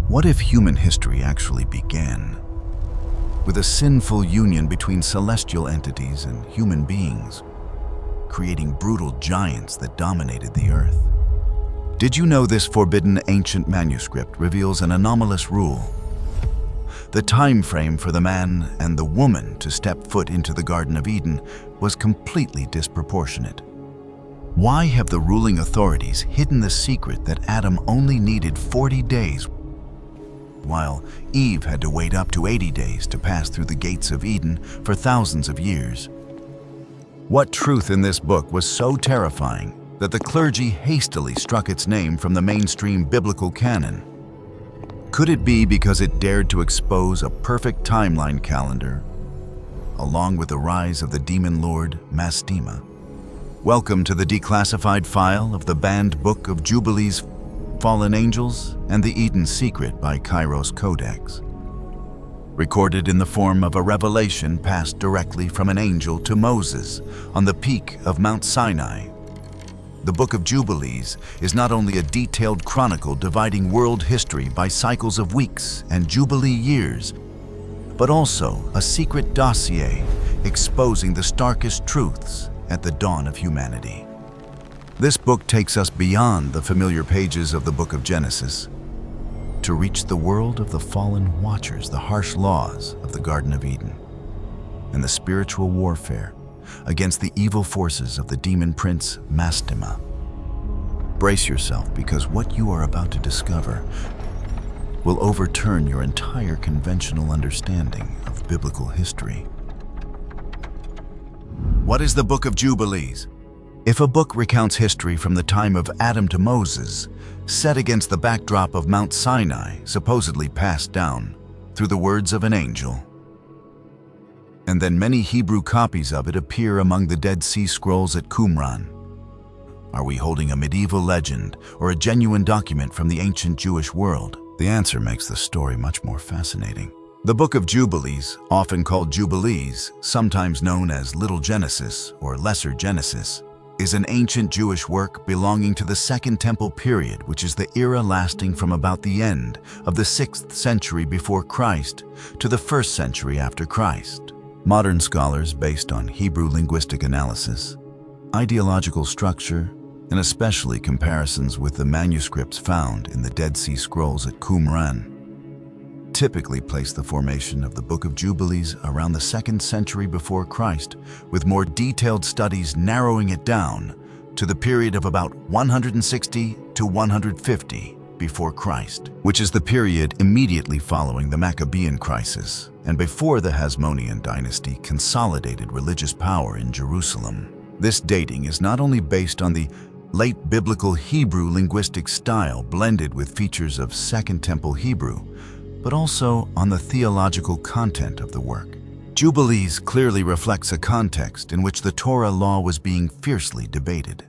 What if human history actually began with a sinful union between celestial entities and human beings, creating brutal giants that dominated the earth? Did you know this forbidden ancient manuscript reveals an anomalous rule? The time frame for the man and the woman to step foot into the Garden of Eden was completely disproportionate. Why have the ruling authorities hidden the secret that Adam only needed 40 days, while Eve had to wait up to 80 days to pass through the gates of Eden for thousands of years? What truth in this book was so terrifying that the clergy hastily struck its name from the mainstream biblical canon? Could it be because it dared to expose a perfect timeline calendar, along with the rise of the demon lord Mastema? Welcome to the declassified file of the banned Book of Jubilees, Fallen Angels, and the Eden Secret by Kyros Codex. Recorded in the form of a revelation passed directly from an angel to Moses on the peak of Mount Sinai, the Book of Jubilees is not only a detailed chronicle dividing world history by cycles of weeks and Jubilee years, but also a secret dossier exposing the starkest truths at the dawn of humanity. This book takes us beyond the familiar pages of the Book of Genesis to reach the world of the fallen watchers, the harsh laws of the Garden of Eden, and the spiritual warfare against the evil forces of the Demon Prince Mastema. Brace yourself, because what you are about to discover will overturn your entire conventional understanding of biblical history. What is the Book of Jubilees? If a book recounts history from the time of Adam to Moses, set against the backdrop of Mount Sinai, supposedly passed down through the words of an angel, and then many Hebrew copies of it appear among the Dead Sea Scrolls at Qumran, are we holding a medieval legend or a genuine document from the ancient Jewish world? The answer makes the story much more fascinating. The Book of Jubilees, often called Jubilees, sometimes known as Little Genesis or Lesser Genesis, is an ancient Jewish work belonging to the Second Temple period, which is the era lasting from about the end of the 6th century before Christ to the 1st century after Christ. Modern scholars, based on Hebrew linguistic analysis, ideological structure, and especially comparisons with the manuscripts found in the Dead Sea Scrolls at Qumran, typically place the formation of the Book of Jubilees around the 2nd century before Christ, with more detailed studies narrowing it down to the period of about 160 to 150 before Christ, which is the period immediately following the Maccabean crisis and before the Hasmonean dynasty consolidated religious power in Jerusalem. This dating is not only based on the late biblical Hebrew linguistic style blended with features of Second Temple Hebrew, but also on the theological content of the work. Jubilees clearly reflects a context in which the Torah law was being fiercely debated,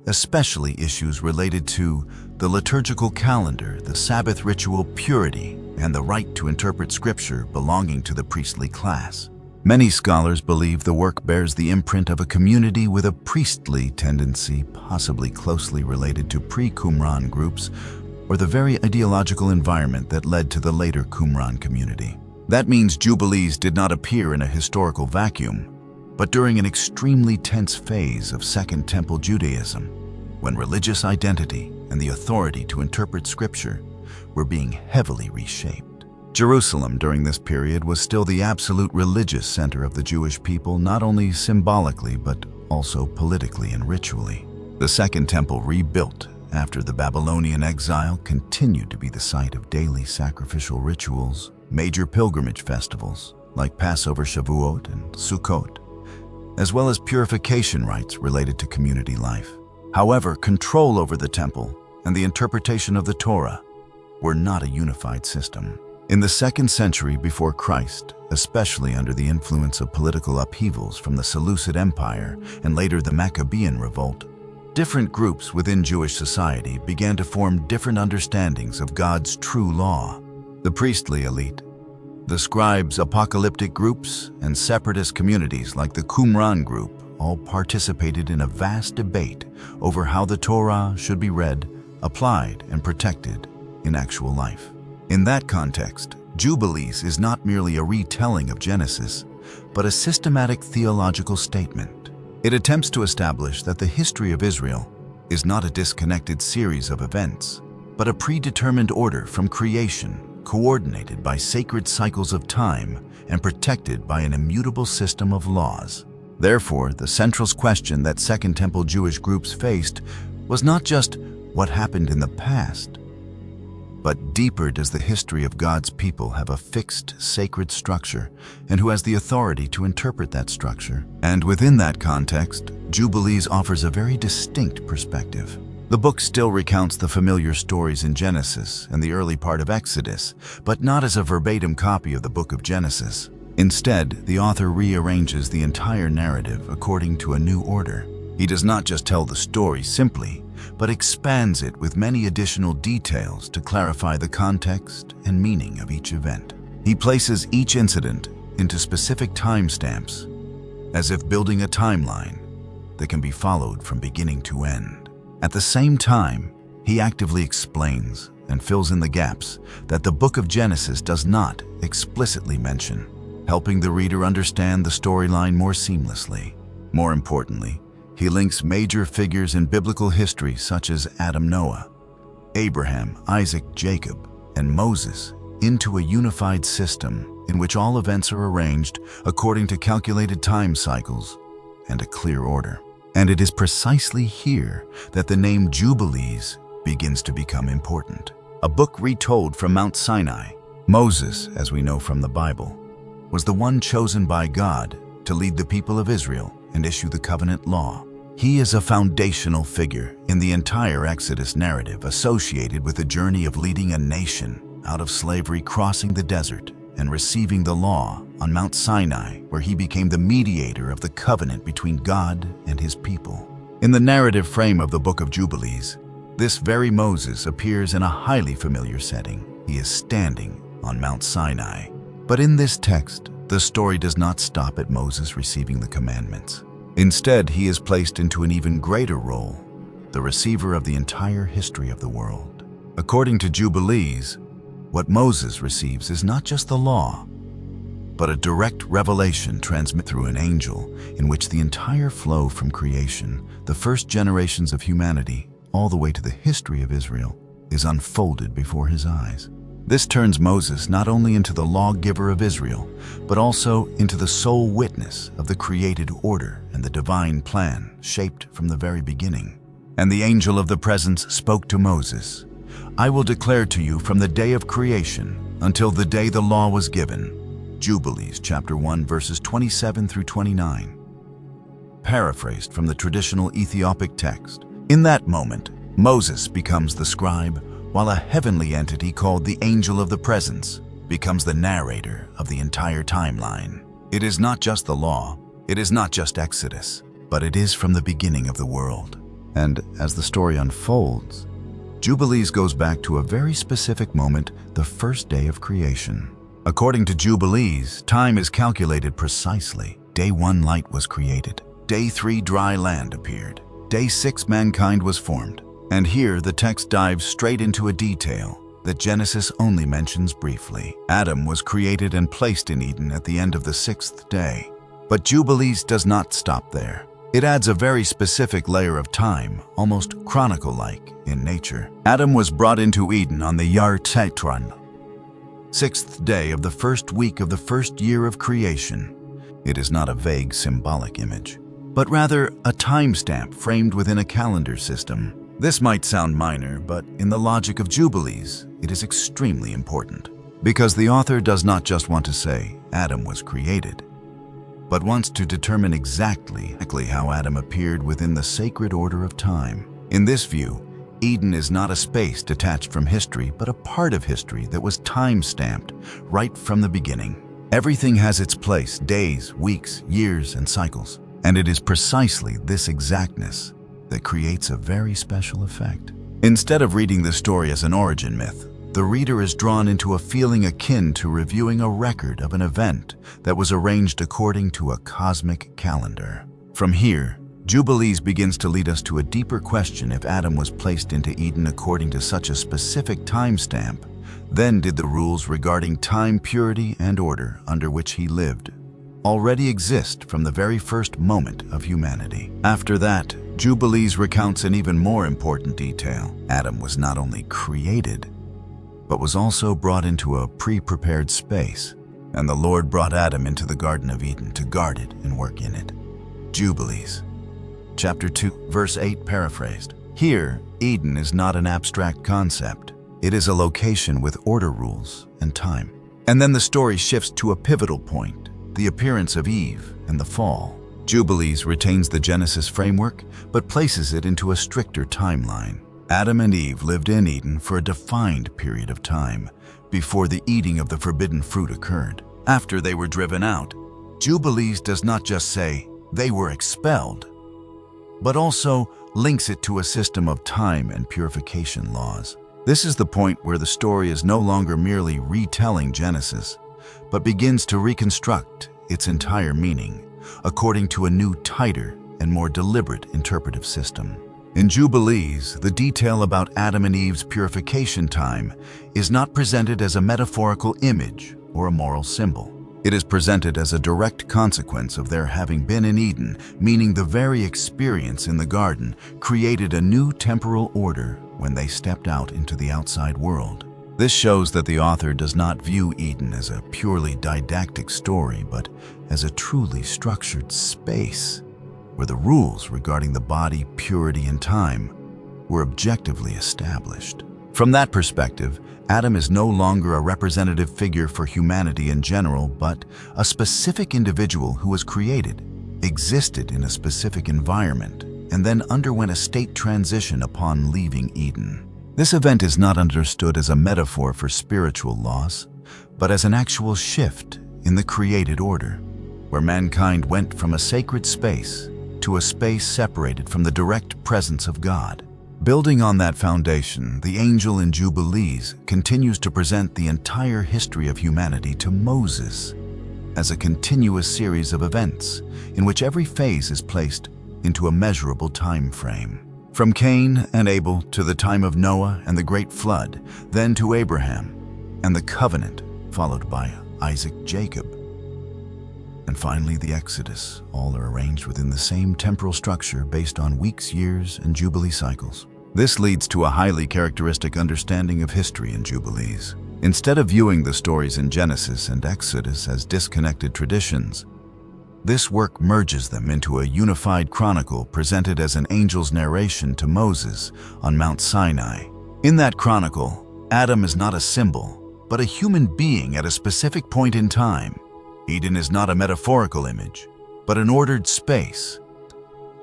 especially issues related to the liturgical calendar, the Sabbath ritual purity, and the right to interpret Scripture belonging to the priestly class. Many scholars believe the work bears the imprint of a community with a priestly tendency, possibly closely related to pre-Qumran groups, or the very ideological environment that led to the later Qumran community. That means Jubilees did not appear in a historical vacuum, but during an extremely tense phase of Second Temple Judaism, when religious identity and the authority to interpret Scripture were being heavily reshaped. Jerusalem during this period was still the absolute religious center of the Jewish people, not only symbolically but also politically and ritually. The Second Temple, rebuilt after the Babylonian exile, continued to be the site of daily sacrificial rituals, major pilgrimage festivals like Passover, Shavuot, and Sukkot, as well as purification rites related to community life. However, control over the temple and the interpretation of the Torah were not a unified system. In the 2nd century before Christ, especially under the influence of political upheavals from the Seleucid Empire and later the Maccabean Revolt, different groups within Jewish society began to form different understandings of God's true law. The priestly elite, the scribes, apocalyptic groups, and separatist communities like the Qumran group all participated in a vast debate over how the Torah should be read, applied, and protected in actual life. In that context, Jubilees is not merely a retelling of Genesis, but a systematic theological statement. It attempts to establish that the history of Israel is not a disconnected series of events, but a predetermined order from creation, coordinated by sacred cycles of time and protected by an immutable system of laws. Therefore, the central question that Second Temple Jewish groups faced was not just what happened in the past, but deeper, does the history of God's people have a fixed, sacred structure, and who has the authority to interpret that structure? And within that context, Jubilees offers a very distinct perspective. The book still recounts the familiar stories in Genesis and the early part of Exodus, but not as a verbatim copy of the Book of Genesis. Instead, the author rearranges the entire narrative according to a new order. He does not just tell the story simply, but expands it with many additional details to clarify the context and meaning of each event. He places each incident into specific timestamps, as if building a timeline that can be followed from beginning to end. At the same time, he actively explains and fills in the gaps that the Book of Genesis does not explicitly mention, helping the reader understand the storyline more seamlessly. More importantly, he links major figures in biblical history such as Adam, Noah, Abraham, Isaac, Jacob, and Moses into a unified system in which all events are arranged according to calculated time cycles and a clear order. And it is precisely here that the name Jubilees begins to become important. A book retold from Mount Sinai, Moses, as we know from the Bible, was the one chosen by God to lead the people of Israel and issue the covenant law. He is a foundational figure in the entire Exodus narrative, associated with the journey of leading a nation out of slavery, crossing the desert, and receiving the law on Mount Sinai, where he became the mediator of the covenant between God and his people. In the narrative frame of the Book of Jubilees, this very Moses appears in a highly familiar setting. He is standing on Mount Sinai. But in this text, the story does not stop at Moses receiving the commandments. Instead, he is placed into an even greater role, the receiver of the entire history of the world. According to Jubilees, what Moses receives is not just the law, but a direct revelation transmitted through an angel in which the entire flow from creation, the first generations of humanity, all the way to the history of Israel, is unfolded before his eyes. This turns Moses not only into the lawgiver of Israel, but also into the sole witness of the created order and the divine plan shaped from the very beginning. And the angel of the presence spoke to Moses, "I will declare to you from the day of creation until the day the law was given." Jubilees chapter 1 verses 27 through 29. Paraphrased from the traditional Ethiopic text. In that moment, Moses becomes the scribe, while a heavenly entity called the Angel of the Presence becomes the narrator of the entire timeline. It is not just the law, it is not just Exodus, but it is from the beginning of the world. And as the story unfolds, Jubilees goes back to a very specific moment, the first day of creation. According to Jubilees, time is calculated precisely. Day 1, light was created. Day 3, dry land appeared. Day 6, mankind was formed. And here, the text dives straight into a detail that Genesis only mentions briefly. Adam was created and placed in Eden at the end of the 6th day. But Jubilees does not stop there. It adds a very specific layer of time, almost chronicle-like in nature. Adam was brought into Eden on the Yar Tetron, 6th day of the first week of the first year of creation. It is not a vague symbolic image, but rather a timestamp framed within a calendar system. This might sound minor, but in the logic of Jubilees, it is extremely important. Because the author does not just want to say Adam was created, but wants to determine exactly how Adam appeared within the sacred order of time. In this view, Eden is not a space detached from history, but a part of history that was time-stamped right from the beginning. Everything has its place, days, weeks, years, and cycles. And it is precisely this exactness that creates a very special effect. Instead of reading the story as an origin myth, the reader is drawn into a feeling akin to reviewing a record of an event that was arranged according to a cosmic calendar. From here, Jubilees begins to lead us to a deeper question. If Adam was placed into Eden according to such a specific timestamp, Then did the rules regarding time, purity, and order under which he lived already exist from the very first moment of humanity. After that, Jubilees recounts an even more important detail. Adam was not only created, but was also brought into a pre-prepared space. And the Lord brought Adam into the Garden of Eden to guard it and work in it. Jubilees. Chapter 2, verse 8 paraphrased. Here, Eden is not an abstract concept. It is a location with order rules and time. And then the story shifts to a pivotal point, the appearance of Eve and the fall. Jubilees retains the Genesis framework, but places it into a stricter timeline. Adam and Eve lived in Eden for a defined period of time before the eating of the forbidden fruit occurred. After they were driven out, Jubilees does not just say they were expelled, but also links it to a system of time and purification laws. This is the point where the story is no longer merely retelling Genesis, but begins to reconstruct its entire meaning according to a new, tighter, and more deliberate interpretive system. In Jubilees, the detail about Adam and Eve's purification time is not presented as a metaphorical image or a moral symbol. It is presented as a direct consequence of their having been in Eden, meaning the very experience in the garden created a new temporal order when they stepped out into the outside world. This shows that the author does not view Eden as a purely didactic story, but as a truly structured space where the rules regarding the body, purity, and time were objectively established. From that perspective, Adam is no longer a representative figure for humanity in general, but a specific individual who was created, existed in a specific environment, and then underwent a state transition upon leaving Eden. This event is not understood as a metaphor for spiritual loss, but as an actual shift in the created order, where mankind went from a sacred space to a space separated from the direct presence of God. Building on that foundation, the angel in Jubilees continues to present the entire history of humanity to Moses as a continuous series of events in which every phase is placed into a measurable time frame. From Cain and Abel to the time of Noah and the Great Flood, then to Abraham and the covenant, followed by Isaac, Jacob, and finally the Exodus. All are arranged within the same temporal structure based on weeks, years, and Jubilee cycles. This leads to a highly characteristic understanding of history in Jubilees. Instead of viewing the stories in Genesis and Exodus as disconnected traditions, this work merges them into a unified chronicle presented as an angel's narration to Moses on Mount Sinai. In that chronicle, Adam is not a symbol, but a human being at a specific point in time. Eden is not a metaphorical image, but an ordered space.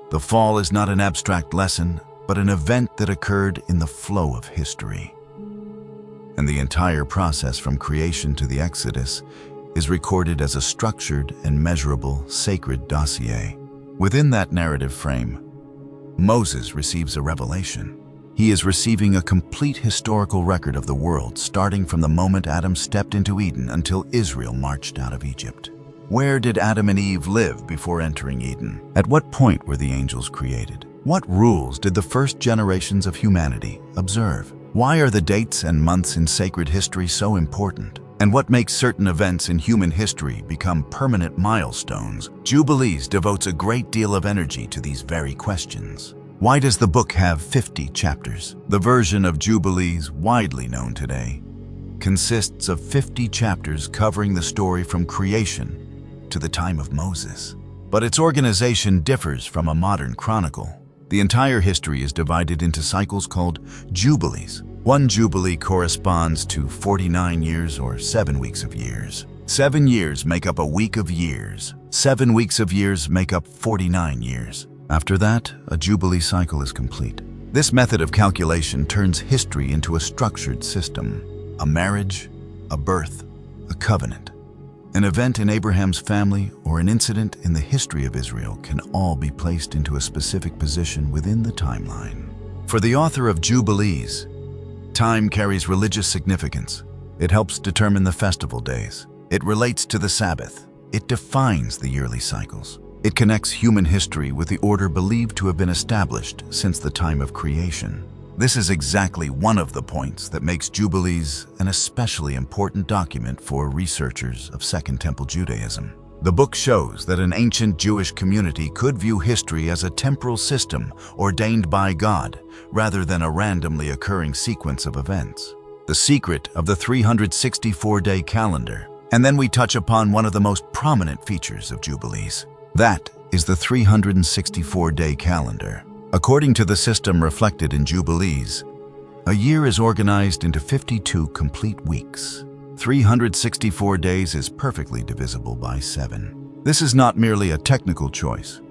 The fall is not an abstract lesson, but an event that occurred in the flow of history. And the entire process from creation to the Exodus is recorded as a structured and measurable sacred dossier. Within that narrative frame, Moses receives a revelation. He is receiving a complete historical record of the world, starting from the moment Adam stepped into Eden until Israel marched out of Egypt. Where did Adam and Eve live before entering Eden? At what point were the angels created? What rules did the first generations of humanity observe? Why are the dates and months in sacred history so important? And what makes certain events in human history become permanent milestones? Jubilees devotes a great deal of energy to these very questions. Why does the book have 50 chapters? The version of Jubilees widely known today consists of 50 chapters covering the story from creation to the time of Moses. But its organization differs from a modern chronicle. The entire history is divided into cycles called Jubilees. One Jubilee corresponds to 49 years or 7 weeks of years. 7 years make up a week of years. 7 weeks of years make up 49 years. After that, a Jubilee cycle is complete. This method of calculation turns history into a structured system. A marriage, a birth, a covenant. An event in Abraham's family or an incident in the history of Israel can all be placed into a specific position within the timeline. For the author of Jubilees, time carries religious significance. It helps determine the festival days. It relates to the Sabbath. It defines the yearly cycles. It connects human history with the order believed to have been established since the time of creation. This is exactly one of the points that makes Jubilees an especially important document for researchers of Second Temple Judaism. The book shows that an ancient Jewish community could view history as a temporal system ordained by God, rather than a randomly occurring sequence of events. The secret of the 364-day calendar. And then we touch upon one of the most prominent features of Jubilees. That is the 364-day calendar. According to the system reflected in Jubilees, a year is organized into 52 complete weeks. 364 days is perfectly divisible by 7. This is not merely a technical choice,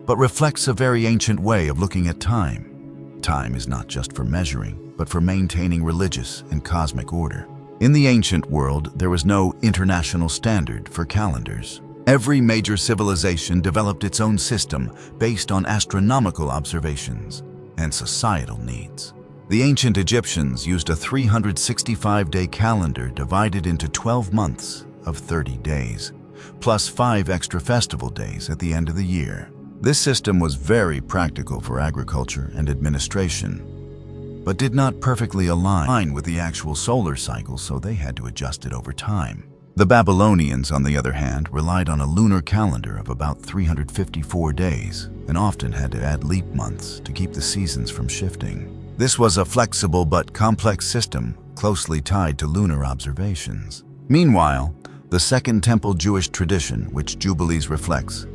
but reflects a very ancient way of looking at time. Time is not just for measuring, but for maintaining religious and cosmic order. In the ancient world, there was no international standard for calendars. Every major civilization developed its own system based on astronomical observations and societal needs. The ancient Egyptians used a 365-day calendar divided into 12 months of 30 days, plus 5 extra festival days at the end of the year. This system was very practical for agriculture and administration, but did not perfectly align with the actual solar cycle, so they had to adjust it over time. The Babylonians, on the other hand, relied on a lunar calendar of about 354 days and often had to add leap months to keep the seasons from shifting. This was a flexible but complex system closely tied to lunar observations. Meanwhile, the Second Temple Jewish tradition, which Jubilees reflects,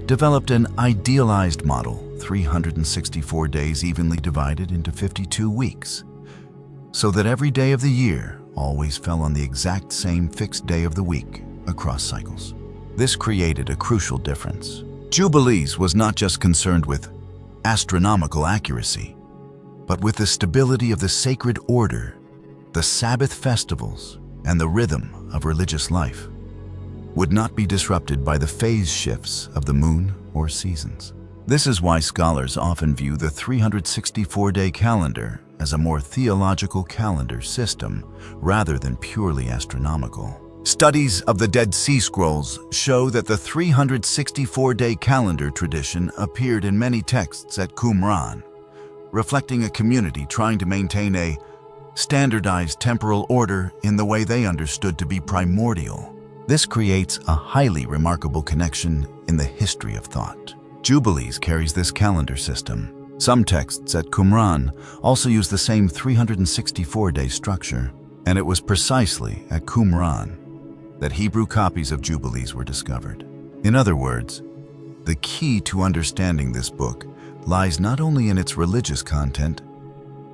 developed an idealized model, 364 days evenly divided into 52 weeks, so that every day of the year always fell on the exact same fixed day of the week across cycles. This created a crucial difference. Jubilees was not just concerned with astronomical accuracy, but with the stability of the sacred order, the Sabbath festivals, and the rhythm of religious life would not be disrupted by the phase shifts of the moon or seasons. This is why scholars often view the 364-day calendar as a more theological calendar system rather than purely astronomical. Studies of the Dead Sea Scrolls show that the 364-day calendar tradition appeared in many texts at Qumran, reflecting a community trying to maintain a standardized temporal order in the way they understood to be primordial. This creates a highly remarkable connection in the history of thought. Jubilees carries this calendar system. Some texts at Qumran also use the same 364-day structure, and it was precisely at Qumran that Hebrew copies of Jubilees were discovered. In other words, the key to understanding this book lies not only in its religious content,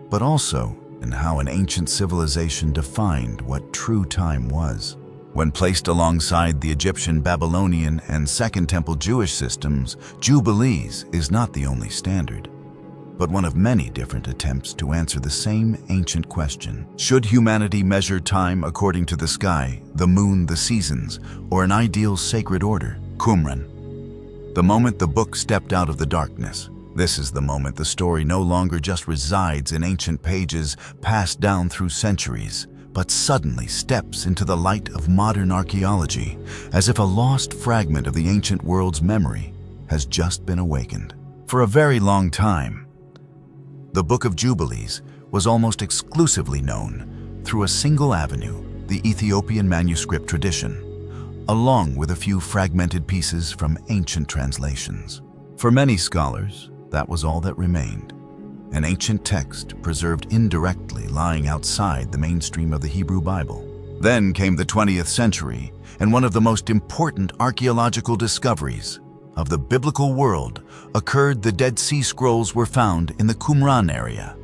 but also in how an ancient civilization defined what true time was. When placed alongside the Egyptian, Babylonian, and Second Temple Jewish systems, Jubilees is not the only standard, but one of many different attempts to answer the same ancient question. Should humanity measure time according to the sky, the moon, the seasons, or an ideal sacred order? Qumran. The moment the book stepped out of the darkness. This is the moment the story no longer just resides in ancient pages passed down through centuries, but suddenly steps into the light of modern archaeology, as if a lost fragment of the ancient world's memory has just been awakened. For a very long time, the Book of Jubilees was almost exclusively known through a single avenue, the Ethiopian manuscript tradition, along with a few fragmented pieces from ancient translations. For many scholars, that was all that remained, an ancient text preserved indirectly lying outside the mainstream of the Hebrew Bible. Then came the 20th century, and one of the most important archaeological discoveries of the biblical world occurred. The Dead Sea Scrolls were found in the Qumran area,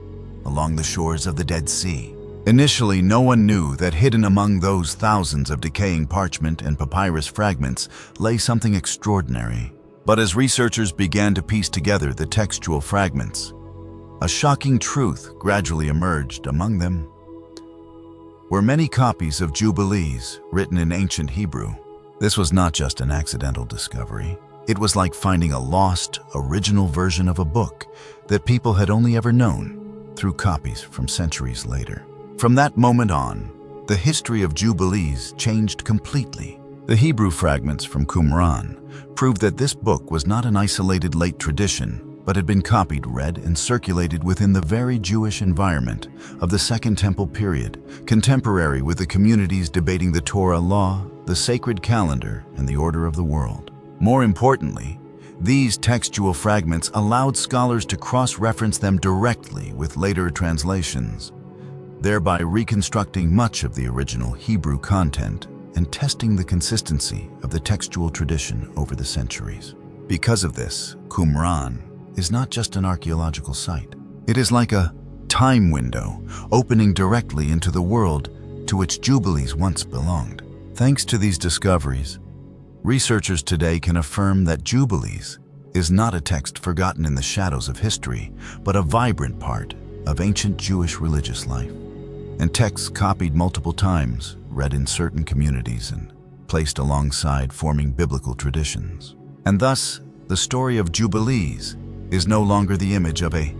along the shores of the Dead Sea. Initially, no one knew that hidden among those thousands of decaying parchment and papyrus fragments lay something extraordinary. But as researchers began to piece together the textual fragments, a shocking truth gradually emerged. Among them were many copies of Jubilees written in ancient Hebrew. This was not just an accidental discovery. It was like finding a lost, original version of a book that people had only ever known through copies from centuries later. From that moment on, the history of Jubilees changed completely. The Hebrew fragments from Qumran proved that this book was not an isolated late tradition, but had been copied, read, and circulated within the very Jewish environment of the Second Temple period, contemporary with the communities debating the Torah law, the sacred calendar, and the order of the world. More importantly, these textual fragments allowed scholars to cross-reference them directly with later translations, thereby reconstructing much of the original Hebrew content and testing the consistency of the textual tradition over the centuries. Because of this, Qumran is not just an archaeological site. It is like a time window opening directly into the world to which Jubilees once belonged. Thanks to these discoveries, researchers today can affirm that Jubilees is not a text forgotten in the shadows of history, but a vibrant part of ancient Jewish religious life. And texts copied multiple times, read in certain communities, and placed alongside forming biblical traditions. And thus, the story of Jubilees is no longer the image of a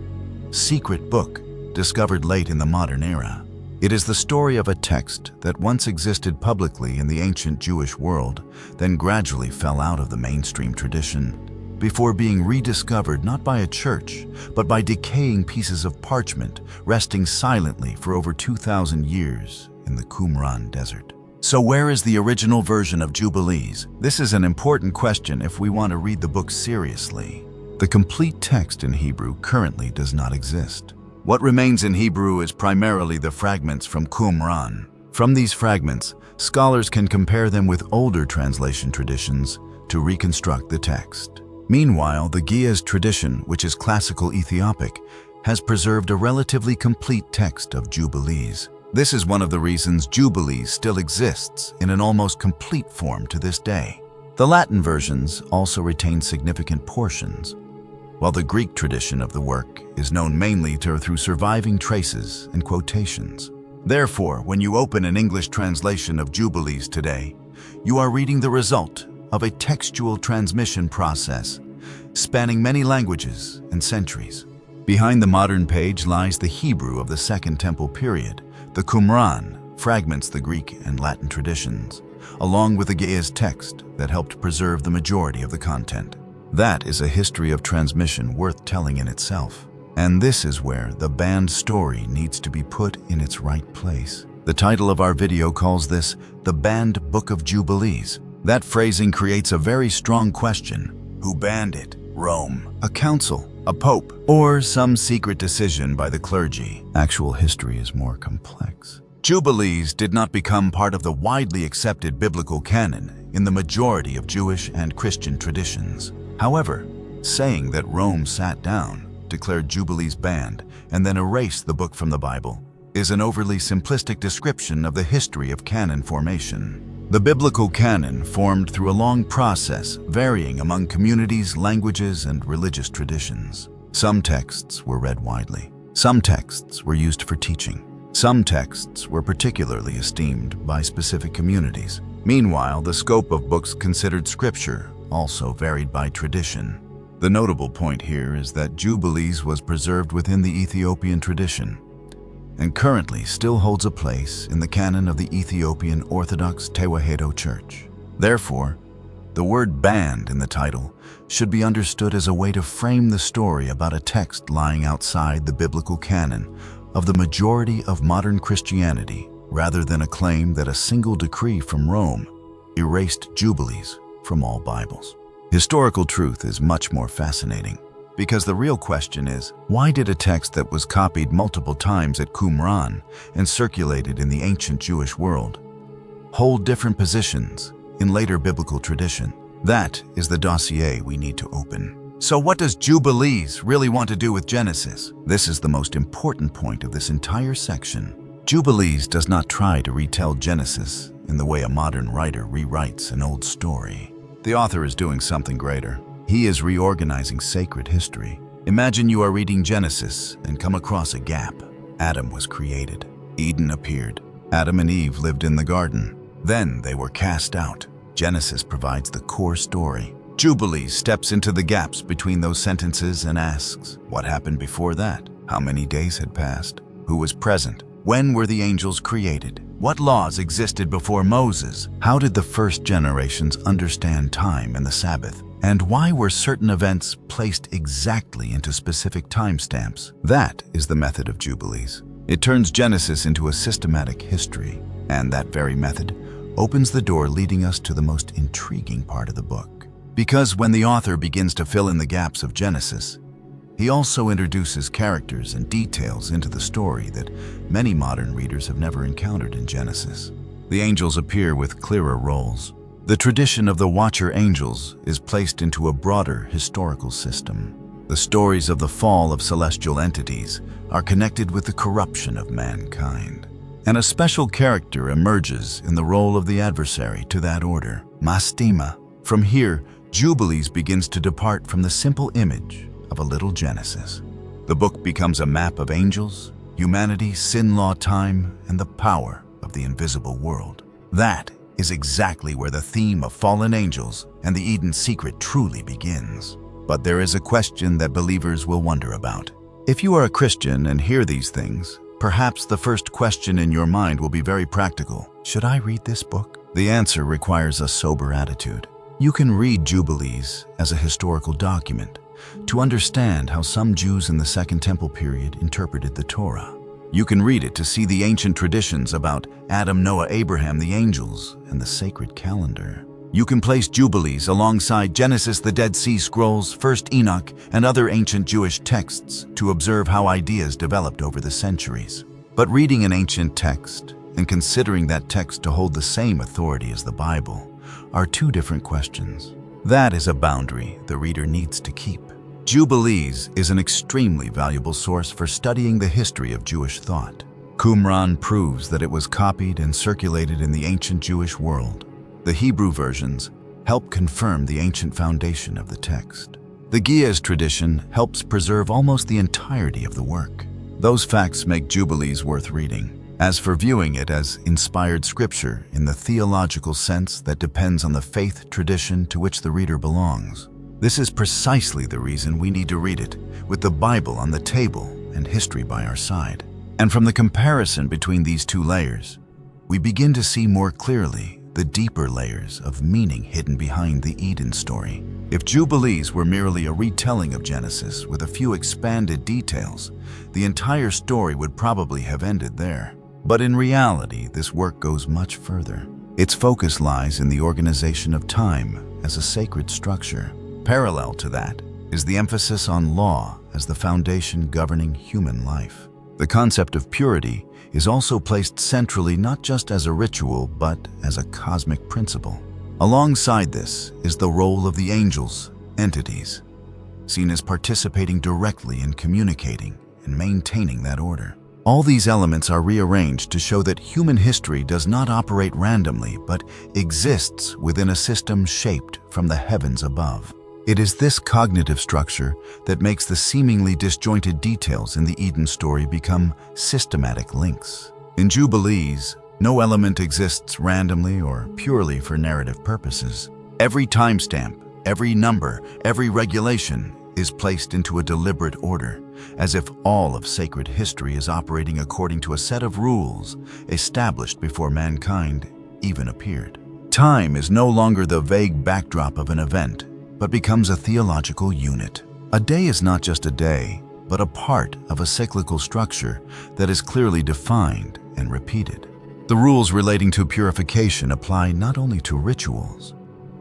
secret book discovered late in the modern era. It is the story of a text that once existed publicly in the ancient Jewish world, then gradually fell out of the mainstream tradition, before being rediscovered not by a church, but by decaying pieces of parchment resting silently for over 2,000 years in the Qumran desert. So where is the original version of Jubilees? This is an important question if we want to read the book seriously. The complete text in Hebrew currently does not exist. What remains in Hebrew is primarily the fragments from Qumran. From these fragments, scholars can compare them with older translation traditions to reconstruct the text. Meanwhile, the Ge'ez tradition, which is classical Ethiopic, has preserved a relatively complete text of Jubilees. This is one of the reasons Jubilees still exists in an almost complete form to this day. The Latin versions also retain significant portions, while the Greek tradition of the work is known mainly through surviving traces and quotations. Therefore, when you open an English translation of Jubilees today, you are reading the result of a textual transmission process spanning many languages and centuries. Behind the modern page lies the Hebrew of the Second Temple period. The Qumran fragments the Greek and Latin traditions, along with the Ge'ez text that helped preserve the majority of the content. That is a history of transmission worth telling in itself. And this is where the banned story needs to be put in its right place. The title of our video calls this the banned Book of Jubilees. That phrasing creates a very strong question. Who banned it? Rome, a council, a pope, or some secret decision by the clergy? Actual history is more complex. Jubilees did not become part of the widely accepted biblical canon in the majority of Jewish and Christian traditions. However, saying that Rome sat down, declared Jubilees banned, and then erased the book from the Bible is an overly simplistic description of the history of canon formation. The biblical canon formed through a long process varying among communities, languages, and religious traditions. Some texts were read widely. Some texts were used for teaching. Some texts were particularly esteemed by specific communities. Meanwhile, the scope of books considered scripture also varied by tradition. The notable point here is that Jubilees was preserved within the Ethiopian tradition and currently still holds a place in the canon of the Ethiopian Orthodox Tewahedo Church. Therefore, the word banned in the title should be understood as a way to frame the story about a text lying outside the biblical canon of the majority of modern Christianity, rather than a claim that a single decree from Rome erased Jubilees from all Bibles. Historical truth is much more fascinating, because the real question is, why did a text that was copied multiple times at Qumran and circulated in the ancient Jewish world hold different positions in later biblical tradition? That is the dossier we need to open. So what does Jubilees really want to do with Genesis? This is the most important point of this entire section. Jubilees does not try to retell Genesis in the way a modern writer rewrites an old story. The author is doing something greater. He is reorganizing sacred history. Imagine you are reading Genesis and come across a gap. Adam was created. Eden appeared. Adam and Eve lived in the garden. Then they were cast out. Genesis provides the core story. Jubilees steps into the gaps between those sentences and asks, what happened before that? How many days had passed? Who was present? When were the angels created? What laws existed before Moses? How did the first generations understand time and the Sabbath? And why were certain events placed exactly into specific timestamps? That is the method of Jubilees. It turns Genesis into a systematic history, and that very method opens the door leading us to the most intriguing part of the book. Because when the author begins to fill in the gaps of Genesis, he also introduces characters and details into the story that many modern readers have never encountered in Genesis. The angels appear with clearer roles. The tradition of the Watcher Angels is placed into a broader historical system. The stories of the fall of celestial entities are connected with the corruption of mankind. And a special character emerges in the role of the adversary to that order, Mastema. From here, Jubilees begins to depart from the simple image of a little Genesis. The book becomes a map of angels, humanity, sin, law, time, and the power of the invisible world. That is exactly where the theme of fallen angels and the Eden secret truly begins. But there is a question that believers will wonder about. If you are a Christian and hear these things, perhaps the first question in your mind will be very practical. Should I read this book? The answer requires a sober attitude. You can read Jubilees as a historical document to understand how some Jews in the Second Temple period interpreted the Torah. You can read it to see the ancient traditions about Adam, Noah, Abraham, the angels, and the sacred calendar. You can place Jubilees alongside Genesis, the Dead Sea Scrolls, 1st Enoch, and other ancient Jewish texts to observe how ideas developed over the centuries. But reading an ancient text and considering that text to hold the same authority as the Bible are two different questions. That is a boundary the reader needs to keep. Jubilees is an extremely valuable source for studying the history of Jewish thought. Qumran proves that it was copied and circulated in the ancient Jewish world. The Hebrew versions help confirm the ancient foundation of the text. The Ge'ez tradition helps preserve almost the entirety of the work. Those facts make Jubilees worth reading. As for viewing it as inspired scripture in the theological sense that depends on the faith tradition to which the reader belongs, this is precisely the reason we need to read it with the Bible on the table and history by our side. And from the comparison between these two layers, we begin to see more clearly the deeper layers of meaning hidden behind the Eden story. If Jubilees were merely a retelling of Genesis with a few expanded details, the entire story would probably have ended there. But in reality, this work goes much further. Its focus lies in the organization of time as a sacred structure. Parallel to that is the emphasis on law as the foundation governing human life. The concept of purity is also placed centrally not just as a ritual, but as a cosmic principle. Alongside this is the role of the angels, entities, seen as participating directly in communicating and maintaining that order. All these elements are rearranged to show that human history does not operate randomly, but exists within a system shaped from the heavens above. It is this cognitive structure that makes the seemingly disjointed details in the Eden story become systematic links. In Jubilees, no element exists randomly or purely for narrative purposes. Every timestamp, every number, every regulation is placed into a deliberate order, as if all of sacred history is operating according to a set of rules established before mankind even appeared. Time is no longer the vague backdrop of an event, but becomes a theological unit. A day is not just a day, but a part of a cyclical structure that is clearly defined and repeated. The rules relating to purification apply not only to rituals,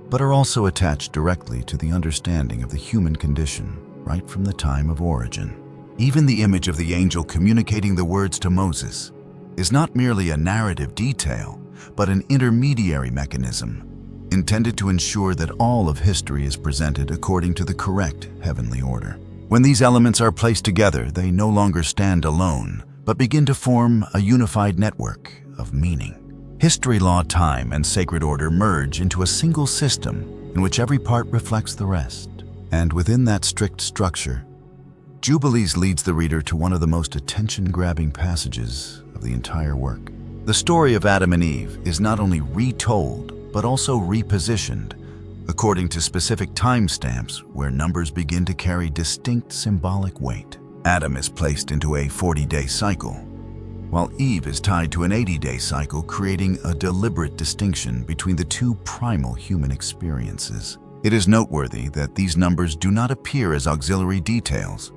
but are also attached directly to the understanding of the human condition right from the time of origin. Even the image of the angel communicating the words to Moses is not merely a narrative detail, but an intermediary mechanism intended to ensure that all of history is presented according to the correct heavenly order. When these elements are placed together, they no longer stand alone, but begin to form a unified network of meaning. History, law, time, and sacred order merge into a single system in which every part reflects the rest. And within that strict structure, Jubilees leads the reader to one of the most attention-grabbing passages of the entire work. The story of Adam and Eve is not only retold, but also repositioned according to specific timestamps where numbers begin to carry distinct symbolic weight. Adam is placed into a 40-day cycle, while Eve is tied to an 80-day cycle, creating a deliberate distinction between the two primal human experiences. It is noteworthy that these numbers do not appear as auxiliary details,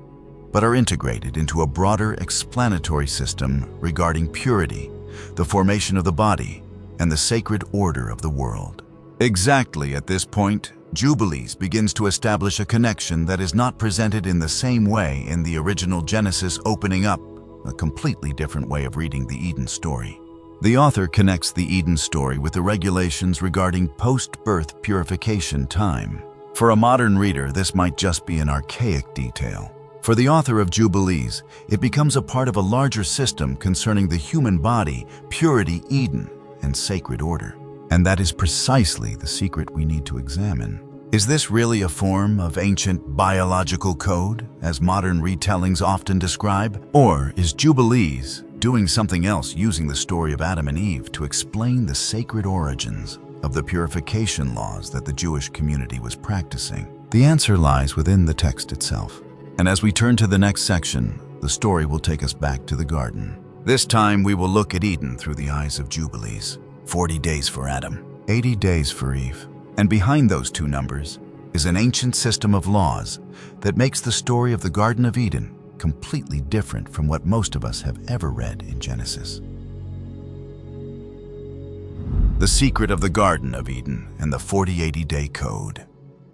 but are integrated into a broader explanatory system regarding purity, the formation of the body, and the sacred order of the world. Exactly at this point, Jubilees begins to establish a connection that is not presented in the same way in the original Genesis, opening up a completely different way of reading the Eden story. The author connects the Eden story with the regulations regarding post-birth purification time. For a modern reader, this might just be an archaic detail. For the author of Jubilees, it becomes a part of a larger system concerning the human body, purity, Eden, and sacred order. And that is precisely the secret we need to examine. Is this really a form of ancient biological code, as modern retellings often describe? Or is Jubilees doing something else, using the story of Adam and Eve to explain the sacred origins of the purification laws that the Jewish community was practicing? The answer lies within the text itself. And as we turn to the next section, the story will take us back to the garden. This time we will look at Eden through the eyes of Jubilees. 40 days for Adam, 80 days for Eve. And behind those two numbers is an ancient system of laws that makes the story of the Garden of Eden completely different from what most of us have ever read in Genesis. The secret of the Garden of Eden and the 40-80-day code.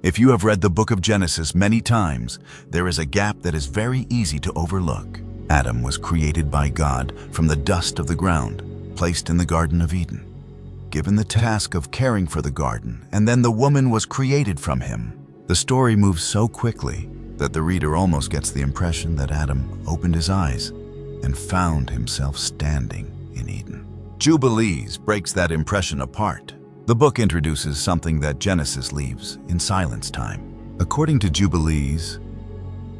If you have read the Book of Genesis many times, there is a gap that is very easy to overlook. Adam was created by God from the dust of the ground, placed in the Garden of Eden, given the task of caring for the garden, and then the woman was created from him. The story moves so quickly that the reader almost gets the impression that Adam opened his eyes and found himself standing in Eden. Jubilees breaks that impression apart. The book introduces something that Genesis leaves in silence time. According to Jubilees,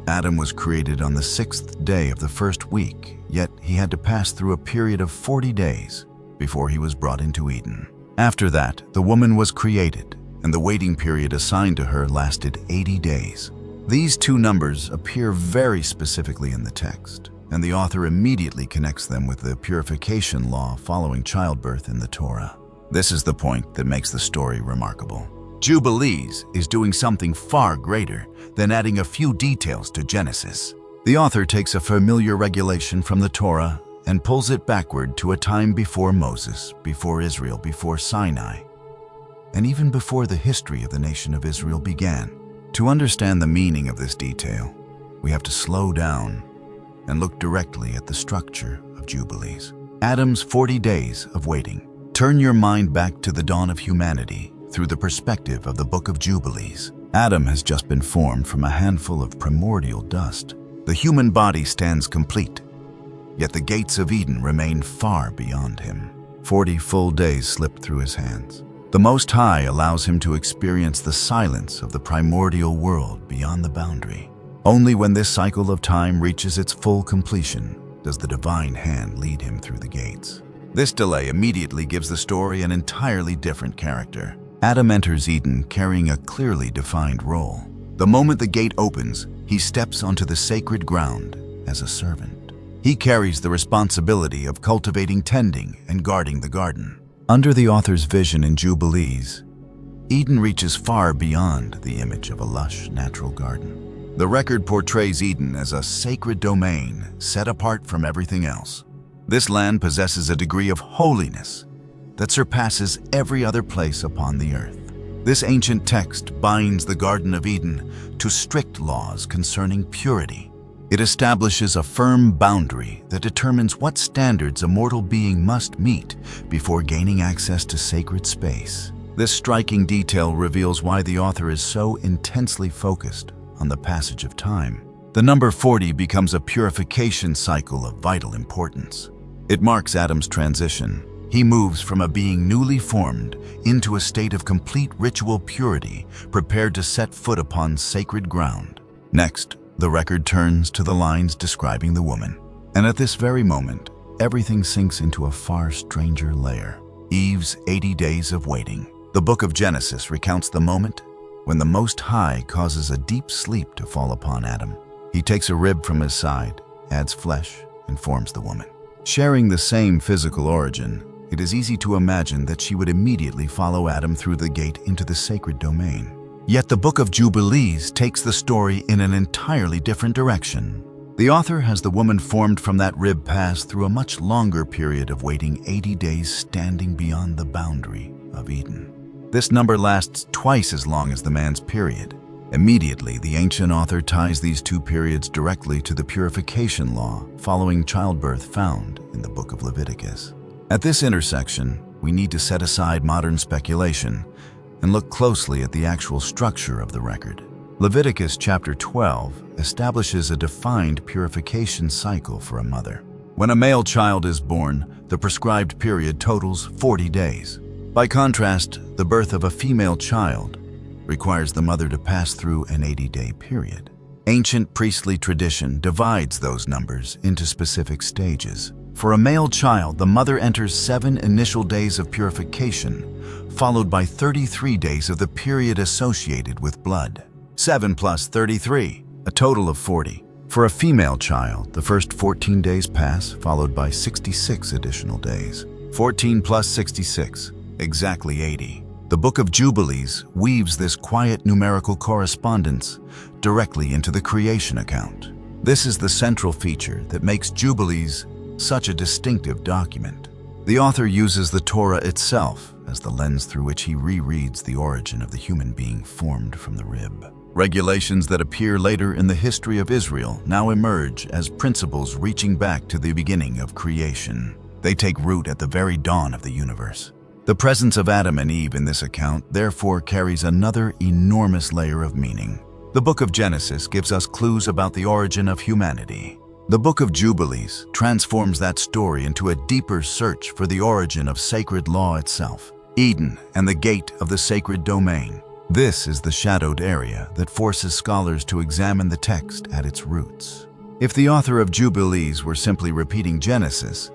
Adam was created on the 6th day of the first week, yet he had to pass through a period of 40 days before he was brought into Eden. After that, the woman was created, and the waiting period assigned to her lasted 80 days. These two numbers appear very specifically in the text, and the author immediately connects them with the purification law following childbirth in the Torah. This is the point that makes the story remarkable. Jubilees is doing something far greater than adding a few details to Genesis. The author takes a familiar regulation from the Torah and pulls it backward to a time before Moses, before Israel, before Sinai, and even before the history of the nation of Israel began. To understand the meaning of this detail, we have to slow down and look directly at the structure of Jubilees. Adam's 40 days of waiting. Turn your mind back to the dawn of humanity through the perspective of the Book of Jubilees. Adam has just been formed from a handful of primordial dust. The human body stands complete, yet the gates of Eden remain far beyond him. 40 full days slip through his hands. The Most High allows him to experience the silence of the primordial world beyond the boundary. Only when this cycle of time reaches its full completion does the divine hand lead him through the gates. This delay immediately gives the story an entirely different character. Adam enters Eden carrying a clearly defined role. The moment the gate opens, he steps onto the sacred ground as a servant. He carries the responsibility of cultivating, tending, and guarding the garden. Under the author's vision in Jubilees, Eden reaches far beyond the image of a lush, natural garden. The record portrays Eden as a sacred domain set apart from everything else. This land possesses a degree of holiness that surpasses every other place upon the earth. This ancient text binds the Garden of Eden to strict laws concerning purity. It establishes a firm boundary that determines what standards a mortal being must meet before gaining access to sacred space. This striking detail reveals why the author is so intensely focused on the passage of time. The number 40 becomes a purification cycle of vital importance. It marks Adam's transition. He moves from a being newly formed into a state of complete ritual purity, prepared to set foot upon sacred ground. Next, the record turns to the lines describing the woman. And at this very moment, everything sinks into a far stranger layer. Eve's 80 days of waiting. The Book of Genesis recounts the moment when the Most High causes a deep sleep to fall upon Adam. He takes a rib from his side, adds flesh, and forms the woman. Sharing the same physical origin, it is easy to imagine that she would immediately follow Adam through the gate into the sacred domain. Yet the Book of Jubilees takes the story in an entirely different direction. The author has the woman formed from that rib pass through a much longer period of waiting 80 days standing beyond the boundary of Eden. This number lasts twice as long as the man's period. Immediately, the ancient author ties these two periods directly to the purification law following childbirth found in the Book of Leviticus. At this intersection, we need to set aside modern speculation and look closely at the actual structure of the record. Leviticus chapter 12 establishes a defined purification cycle for a mother. When a male child is born, the prescribed period totals 40 days. By contrast, the birth of a female child requires the mother to pass through an 80-day period. Ancient priestly tradition divides those numbers into specific stages. For a male child, the mother enters 7 initial days of purification, followed by 33 days of the period associated with blood. 7 plus 33, a total of 40. For a female child, the first 14 days pass, followed by 66 additional days. 14 plus 66, exactly 80. The Book of Jubilees weaves this quiet numerical correspondence directly into the creation account. This is the central feature that makes Jubilees such a distinctive document. The author uses the Torah itself as the lens through which he rereads the origin of the human being formed from the rib. Regulations that appear later in the history of Israel now emerge as principles reaching back to the beginning of creation. They take root at the very dawn of the universe. The presence of Adam and Eve in this account therefore carries another enormous layer of meaning. The Book of Genesis gives us clues about the origin of humanity. The Book of Jubilees transforms that story into a deeper search for the origin of sacred law itself, Eden and the gate of the sacred domain. This is the shadowed area that forces scholars to examine the text at its roots. If the author of Jubilees were simply repeating Genesis,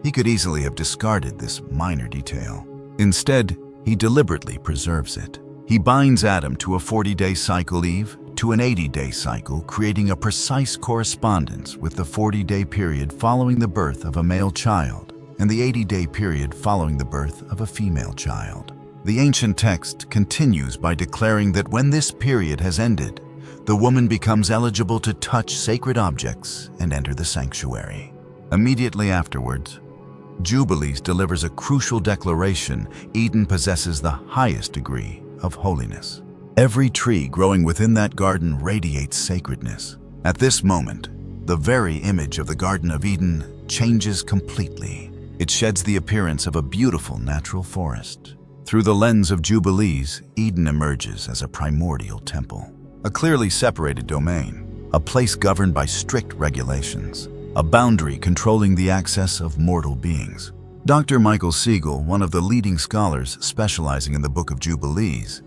he could easily have discarded this minor detail. Instead, he deliberately preserves it. He binds Adam to a 40-day cycle, Eve to an 80-day cycle, creating a precise correspondence with the 40-day period following the birth of a male child and the 80-day period following the birth of a female child. The ancient text continues by declaring that when this period has ended, the woman becomes eligible to touch sacred objects and enter the sanctuary. Immediately afterwards, Jubilees delivers a crucial declaration: Eden possesses the highest degree of holiness. Every tree growing within that garden radiates sacredness. At this moment, the very image of the Garden of Eden changes completely. It sheds the appearance of a beautiful natural forest. Through the lens of Jubilees, Eden emerges as a primordial temple, a clearly separated domain, a place governed by strict regulations, a boundary controlling the access of mortal beings. Dr. Michael Siegel, one of the leading scholars specializing in the Book of Jubilees,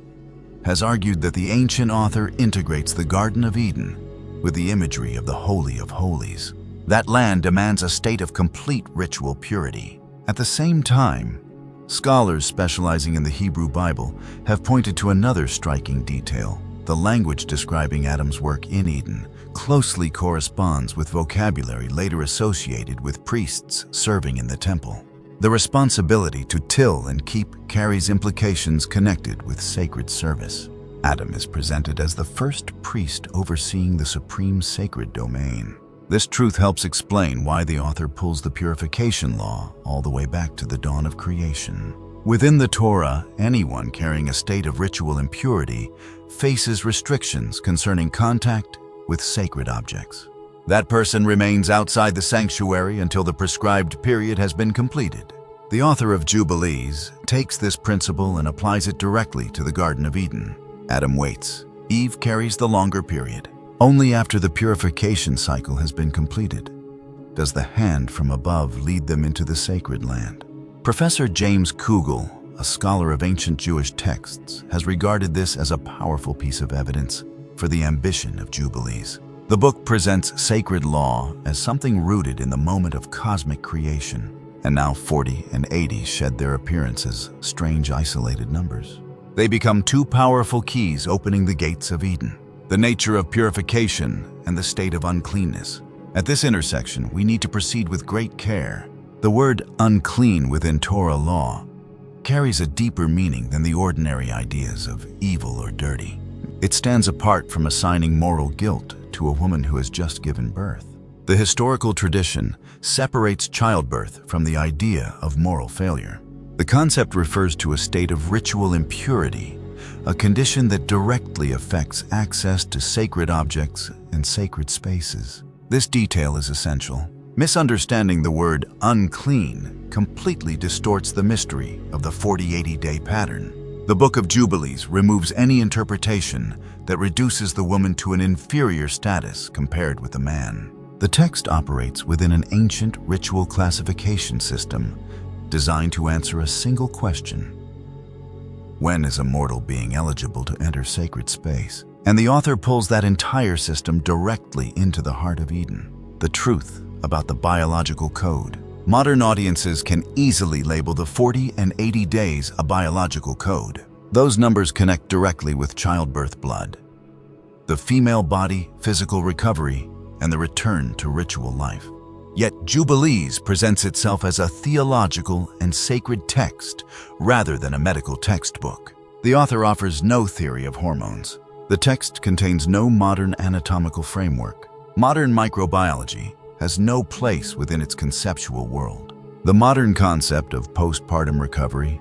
has argued that the ancient author integrates the Garden of Eden with the imagery of the Holy of Holies. That land demands a state of complete ritual purity. At the same time, scholars specializing in the Hebrew Bible have pointed to another striking detail. The language describing Adam's work in Eden closely corresponds with vocabulary later associated with priests serving in the temple. The responsibility to till and keep carries implications connected with sacred service. Adam is presented as the first priest overseeing the supreme sacred domain. This truth helps explain why the author pulls the purification law all the way back to the dawn of creation. Within the Torah, anyone carrying a state of ritual impurity faces restrictions concerning contact with sacred objects. That person remains outside the sanctuary until the prescribed period has been completed. The author of Jubilees takes this principle and applies it directly to the Garden of Eden. Adam waits. Eve carries the longer period. Only after the purification cycle has been completed does the hand from above lead them into the sacred land. Professor James Kugel, a scholar of ancient Jewish texts, has regarded this as a powerful piece of evidence for the ambition of Jubilees. The book presents sacred law as something rooted in the moment of cosmic creation, and now 40 and 80 shed their appearance as strange isolated numbers. They become two powerful keys opening the gates of Eden: the nature of purification and the state of uncleanness. At this intersection, we need to proceed with great care. The word unclean within Torah law carries a deeper meaning than the ordinary ideas of evil or dirty. It stands apart from assigning moral guilt to a woman who has just given birth. The historical tradition separates childbirth from the idea of moral failure. The concept refers to a state of ritual impurity, a condition that directly affects access to sacred objects and sacred spaces. This detail is essential. Misunderstanding the word unclean completely distorts the mystery of the 40-80-day pattern. The Book of Jubilees removes any interpretation that reduces the woman to an inferior status compared with the man. The text operates within an ancient ritual classification system designed to answer a single question: when is a mortal being eligible to enter sacred space? And the author pulls that entire system directly into the heart of Eden. The truth about the biological code. Modern audiences can easily label the 40 and 80 days a biological code. Those numbers connect directly with childbirth blood, the female body, physical recovery, and the return to ritual life. Yet Jubilees presents itself as a theological and sacred text rather than a medical textbook. The author offers no theory of hormones. The text contains no modern anatomical framework. Modern microbiology has no place within its conceptual world. The modern concept of postpartum recovery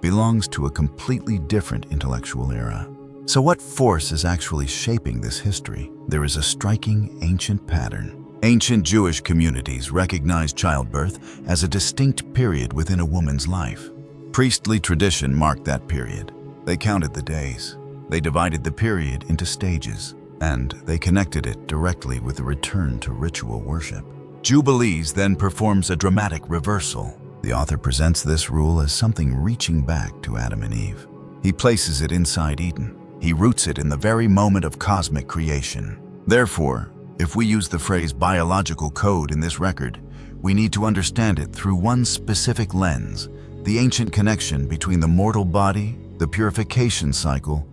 belongs to a completely different intellectual era. So what force is actually shaping this history? There is a striking ancient pattern. Ancient Jewish communities recognized childbirth as a distinct period within a woman's life. Priestly tradition marked that period. They counted the days. They divided the period into stages, and they connected it directly with the return to ritual worship. Jubilees then performs a dramatic reversal. The author presents this rule as something reaching back to Adam and Eve. He places it inside Eden. He roots it in the very moment of cosmic creation. Therefore, if we use the phrase biological code in this record, we need to understand it through one specific lens: the ancient connection between the mortal body, the purification cycle,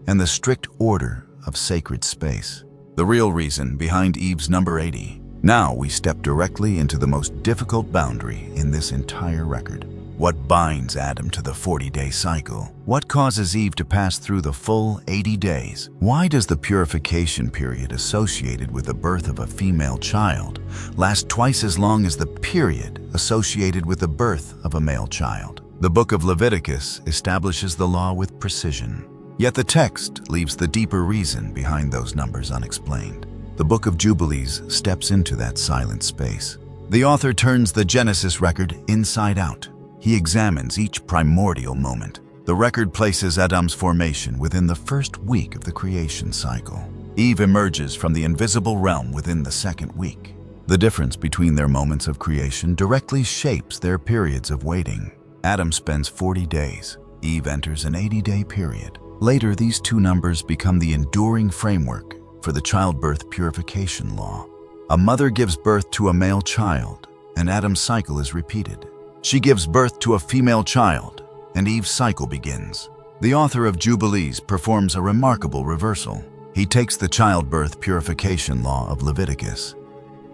and the strict order of sacred space. The real reason behind Eve's number 80. Now we step directly into the most difficult boundary in this entire record. What binds Adam to the 40-day cycle? What causes Eve to pass through the full 80 days? Why does the purification period associated with the birth of a female child last twice as long as the period associated with the birth of a male child? The Book of Leviticus establishes the law with precision, yet the text leaves the deeper reason behind those numbers unexplained. The Book of Jubilees steps into that silent space. The author turns the Genesis record inside out. He examines each primordial moment. The record places Adam's formation within the first week of the creation cycle. Eve emerges from the invisible realm within the second week. The difference between their moments of creation directly shapes their periods of waiting. Adam spends 40 days. Eve enters an 80-day period. Later, these two numbers become the enduring framework for the childbirth purification law. A mother gives birth to a male child, and Adam's cycle is repeated. She gives birth to a female child, and Eve's cycle begins. The author of Jubilees performs a remarkable reversal. He takes the childbirth purification law of Leviticus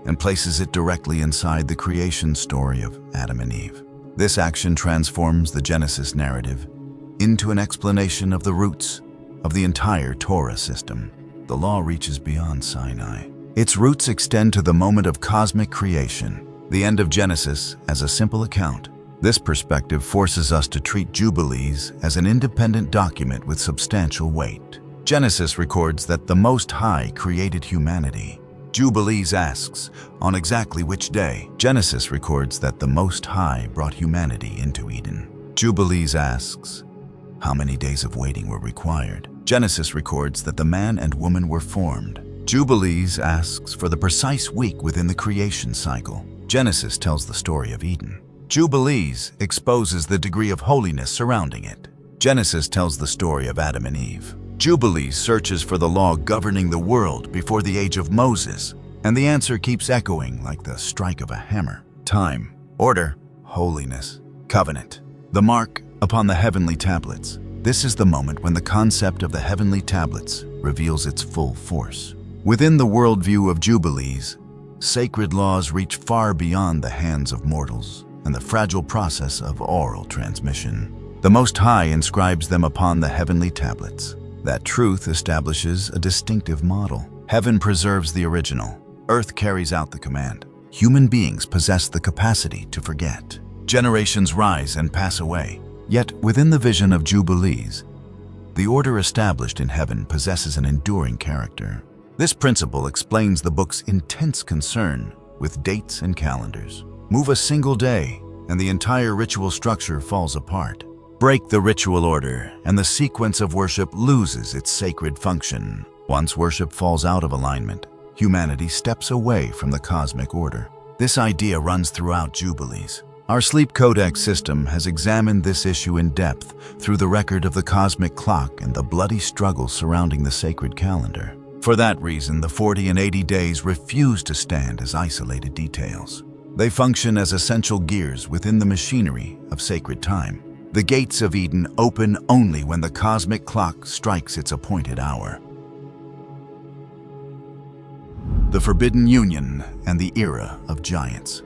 and places it directly inside the creation story of Adam and Eve. This action transforms the Genesis narrative into an explanation of the roots of the entire Torah system. The law reaches beyond Sinai. Its roots extend to the moment of cosmic creation, the end of Genesis as a simple account. This perspective forces us to treat Jubilees as an independent document with substantial weight. Genesis records that the Most High created humanity. Jubilees asks, on exactly which day? Genesis records that the Most High brought humanity into Eden. Jubilees asks, how many days of waiting were required? Genesis records that the man and woman were formed. Jubilees asks for the precise week within the creation cycle. Genesis tells the story of Eden. Jubilees exposes the degree of holiness surrounding it. Genesis tells the story of Adam and Eve. Jubilees searches for the law governing the world before the age of Moses, and the answer keeps echoing like the strike of a hammer. Time, order, holiness, covenant. The mark upon the heavenly tablets. This is the moment when the concept of the heavenly tablets reveals its full force. Within the worldview of Jubilees, sacred laws reach far beyond the hands of mortals and the fragile process of oral transmission. The Most High inscribes them upon the heavenly tablets. That truth establishes a distinctive model. Heaven preserves the original. Earth carries out the command. Human beings possess the capacity to forget. Generations rise and pass away. Yet, within the vision of Jubilees, the order established in heaven possesses an enduring character. This principle explains the book's intense concern with dates and calendars. Move a single day, and the entire ritual structure falls apart. Break the ritual order, and the sequence of worship loses its sacred function. Once worship falls out of alignment, humanity steps away from the cosmic order. This idea runs throughout Jubilees. Our Sleep Codex system has examined this issue in depth through the record of the cosmic clock and the bloody struggle surrounding the sacred calendar. For that reason, the 40 and 80 days refuse to stand as isolated details. They function as essential gears within the machinery of sacred time. The gates of Eden open only when the cosmic clock strikes its appointed hour. The Forbidden Union and the Era of Giants.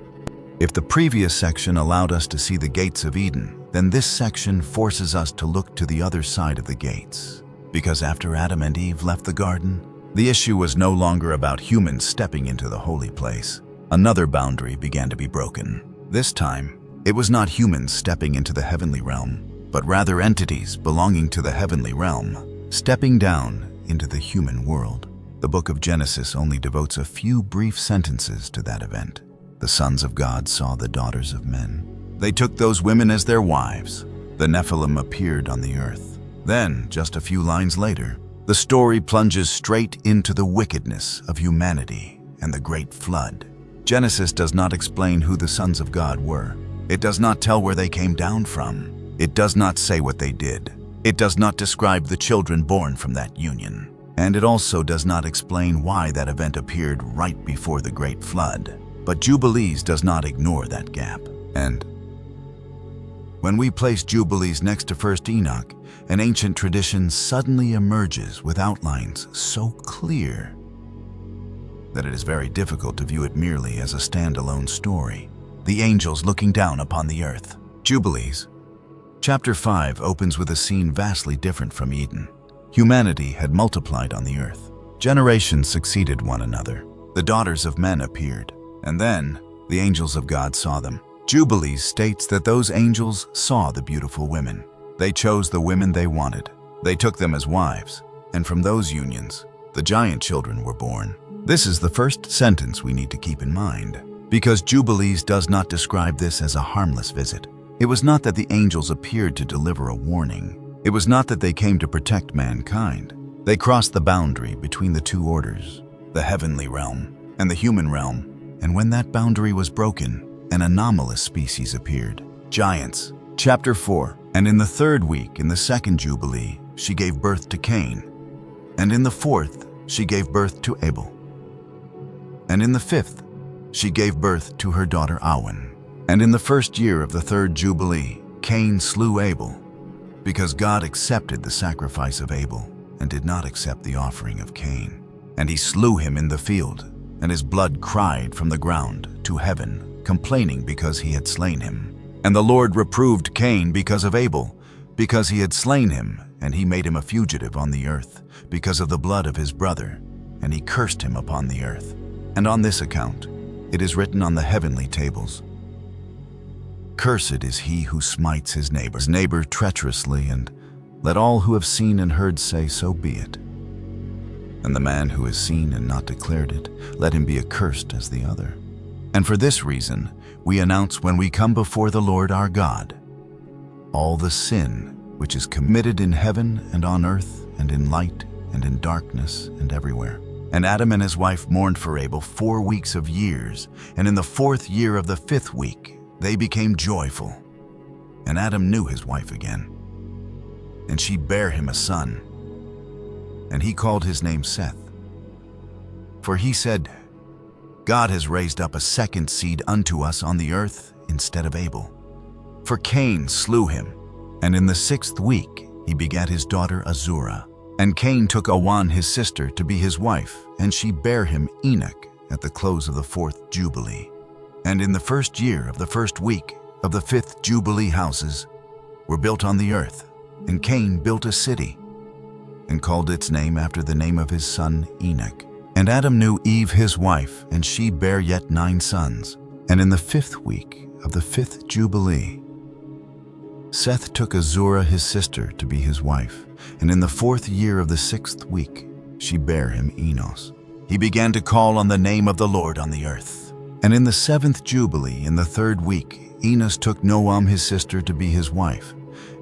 If the previous section allowed us to see the gates of Eden, then this section forces us to look to the other side of the gates. Because after Adam and Eve left the garden, the issue was no longer about humans stepping into the holy place. Another boundary began to be broken. This time, it was not humans stepping into the heavenly realm, but rather entities belonging to the heavenly realm, stepping down into the human world. The Book of Genesis only devotes a few brief sentences to that event. The sons of God saw the daughters of men. They took those women as their wives. The Nephilim appeared on the earth. Then, just a few lines later, the story plunges straight into the wickedness of humanity and the Great Flood. Genesis does not explain who the sons of God were. It does not tell where they came down from. It does not say what they did. It does not describe the children born from that union. And it also does not explain why that event appeared right before the Great Flood. But Jubilees does not ignore that gap. And when we place Jubilees next to 1st Enoch, an ancient tradition suddenly emerges with outlines so clear that it is very difficult to view it merely as a standalone story. The angels looking down upon the earth. Jubilees. Chapter 5 opens with a scene vastly different from Eden. Humanity had multiplied on the earth. Generations succeeded one another. The daughters of men appeared. And then, the angels of God saw them. Jubilees states that those angels saw the beautiful women. They chose the women they wanted. They took them as wives. And from those unions, the giant children were born. This is the first sentence we need to keep in mind, because Jubilees does not describe this as a harmless visit. It was not that the angels appeared to deliver a warning. It was not that they came to protect mankind. They crossed the boundary between the two orders, the heavenly realm and the human realm. And when that boundary was broken, an anomalous species appeared. Giants. Chapter 4. And in the 3rd week, in the 2nd Jubilee, she gave birth to Cain. And in the 4th, she gave birth to Abel. And in the 5th, she gave birth to her daughter Awen. And in the 1st year of the 3rd Jubilee, Cain slew Abel, because God accepted the sacrifice of Abel and did not accept the offering of Cain. And he slew him in the field, and his blood cried from the ground to heaven, complaining because he had slain him. And the Lord reproved Cain because of Abel, because he had slain him, and he made him a fugitive on the earth, because of the blood of his brother, and he cursed him upon the earth. And on this account, it is written on the heavenly tables, "Cursed is he who smites his neighbor treacherously, and let all who have seen and heard say, so be it. And the man who has seen and not declared it, let him be accursed as the other." And for this reason, we announce when we come before the Lord our God, all the sin which is committed in heaven and on earth and in light and in darkness and everywhere. And Adam and his wife mourned for Abel 4 weeks of years, and in the 4th year of the 5th week, they became joyful. And Adam knew his wife again, and she bare him a son, and he called his name Seth. For he said, God has raised up a second seed unto us on the earth instead of Abel. For Cain slew him, and in the 6th week he begat his daughter Azurah. And Cain took Awan his sister to be his wife, and she bare him Enoch at the close of the 4th Jubilee. And in the 1st year of the 1st week of the 5th Jubilee houses were built on the earth, and Cain built a city, and called its name after the name of his son Enoch. And Adam knew Eve his wife, and she bare yet 9 sons. And in the 5th week of the 5th Jubilee, Seth took Azurah his sister to be his wife, and in the 4th year of the 6th week she bare him Enos. He began to call on the name of the Lord on the earth. And in the 7th Jubilee, in the 3rd week, Enos took Noam his sister to be his wife,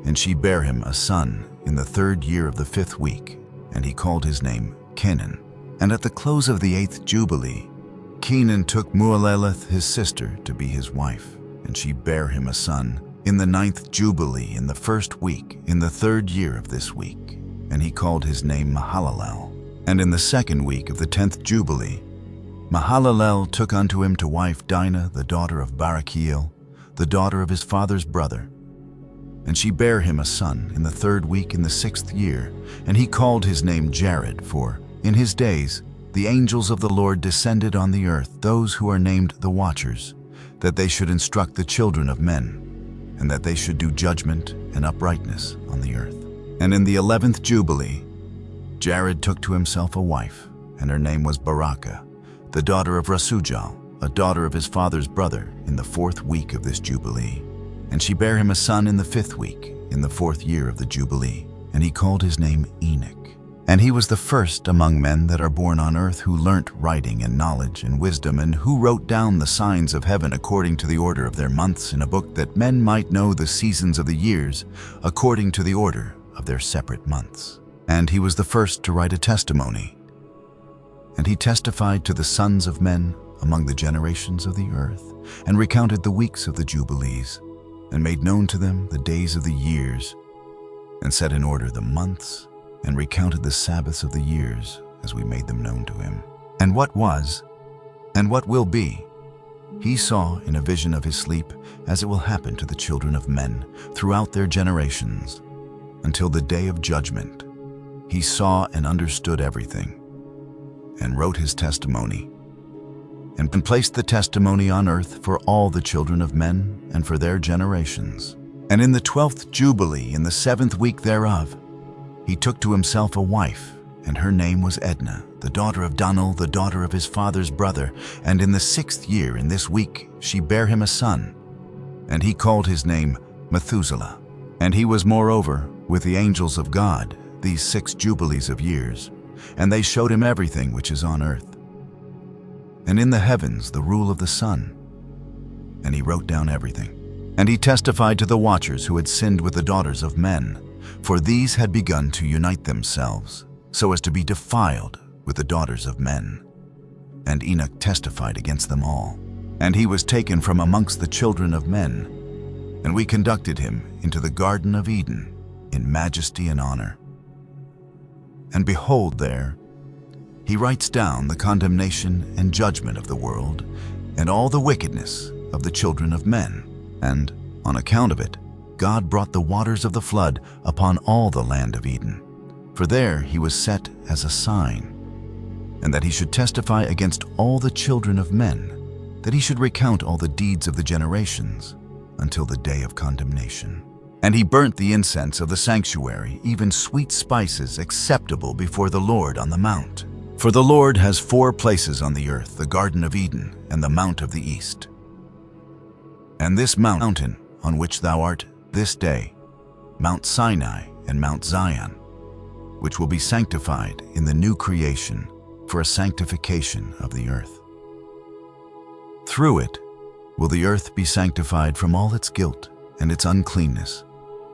and she bare him a son in the 3rd year of the 5th week, and he called his name Kenan. And at the close of the 8th Jubilee, Kenan took Mualeleth his sister to be his wife, and she bare him a son in the 9th Jubilee, in the 1st week, in the 3rd year of this week, and he called his name Mahalalel. And in the 2nd week of the 10th Jubilee, Mahalalel took unto him to wife Dinah, the daughter of Barachiel, the daughter of his father's brother. And she bare him a son in the 3rd week, in the 6th year, and he called his name Jared, for in his days the angels of the Lord descended on the earth, those who are named the Watchers, that they should instruct the children of men, and that they should do judgment and uprightness on the earth. And in the 11th Jubilee, Jared took to himself a wife, and her name was Barakah, the daughter of Rasujal, a daughter of his father's brother, in the 4th week of this Jubilee. And she bare him a son in the 5th week, in the 4th year of the Jubilee, and he called his name Enoch. And he was the first among men that are born on earth who learnt writing and knowledge and wisdom, and who wrote down the signs of heaven according to the order of their months in a book, that men might know the seasons of the years according to the order of their separate months. And he was the first to write a testimony. And he testified to the sons of men among the generations of the earth, and recounted the weeks of the Jubilees, and made known to them the days of the years, and set in order the months, and recounted the Sabbaths of the years, as we made them known to him. And what was, and what will be, he saw in a vision of his sleep, as it will happen to the children of men throughout their generations, until the day of judgment. He saw and understood everything, and wrote his testimony, and placed the testimony on earth for all the children of men and for their generations. And in the 12th Jubilee, in the 7th week thereof, he took to himself a wife, and her name was Edna, the daughter of Danul, the daughter of his father's brother. And in the 6th year, in this week, she bare him a son, and he called his name Methuselah. And he was moreover with the angels of God these 6 jubilees of years, and they showed him everything which is on earth, and in the heavens the rule of the sun. And he wrote down everything. And he testified to the watchers who had sinned with the daughters of men, for these had begun to unite themselves, so as to be defiled with the daughters of men. And Enoch testified against them all. And he was taken from amongst the children of men, and we conducted him into the Garden of Eden in majesty and honor. And behold, there he writes down the condemnation and judgment of the world, and all the wickedness of the children of men. And on account of it, God brought the waters of the flood upon all the land of Eden. For there he was set as a sign, and that he should testify against all the children of men, that he should recount all the deeds of the generations, until the day of condemnation. And he burnt the incense of the sanctuary, even sweet spices acceptable before the Lord on the mount. For the Lord has 4 places on the earth, the Garden of Eden and the Mount of the East. And this mountain on which thou art this day, Mount Sinai and Mount Zion, which will be sanctified in the new creation for a sanctification of the earth. Through it will the earth be sanctified from all its guilt and its uncleanness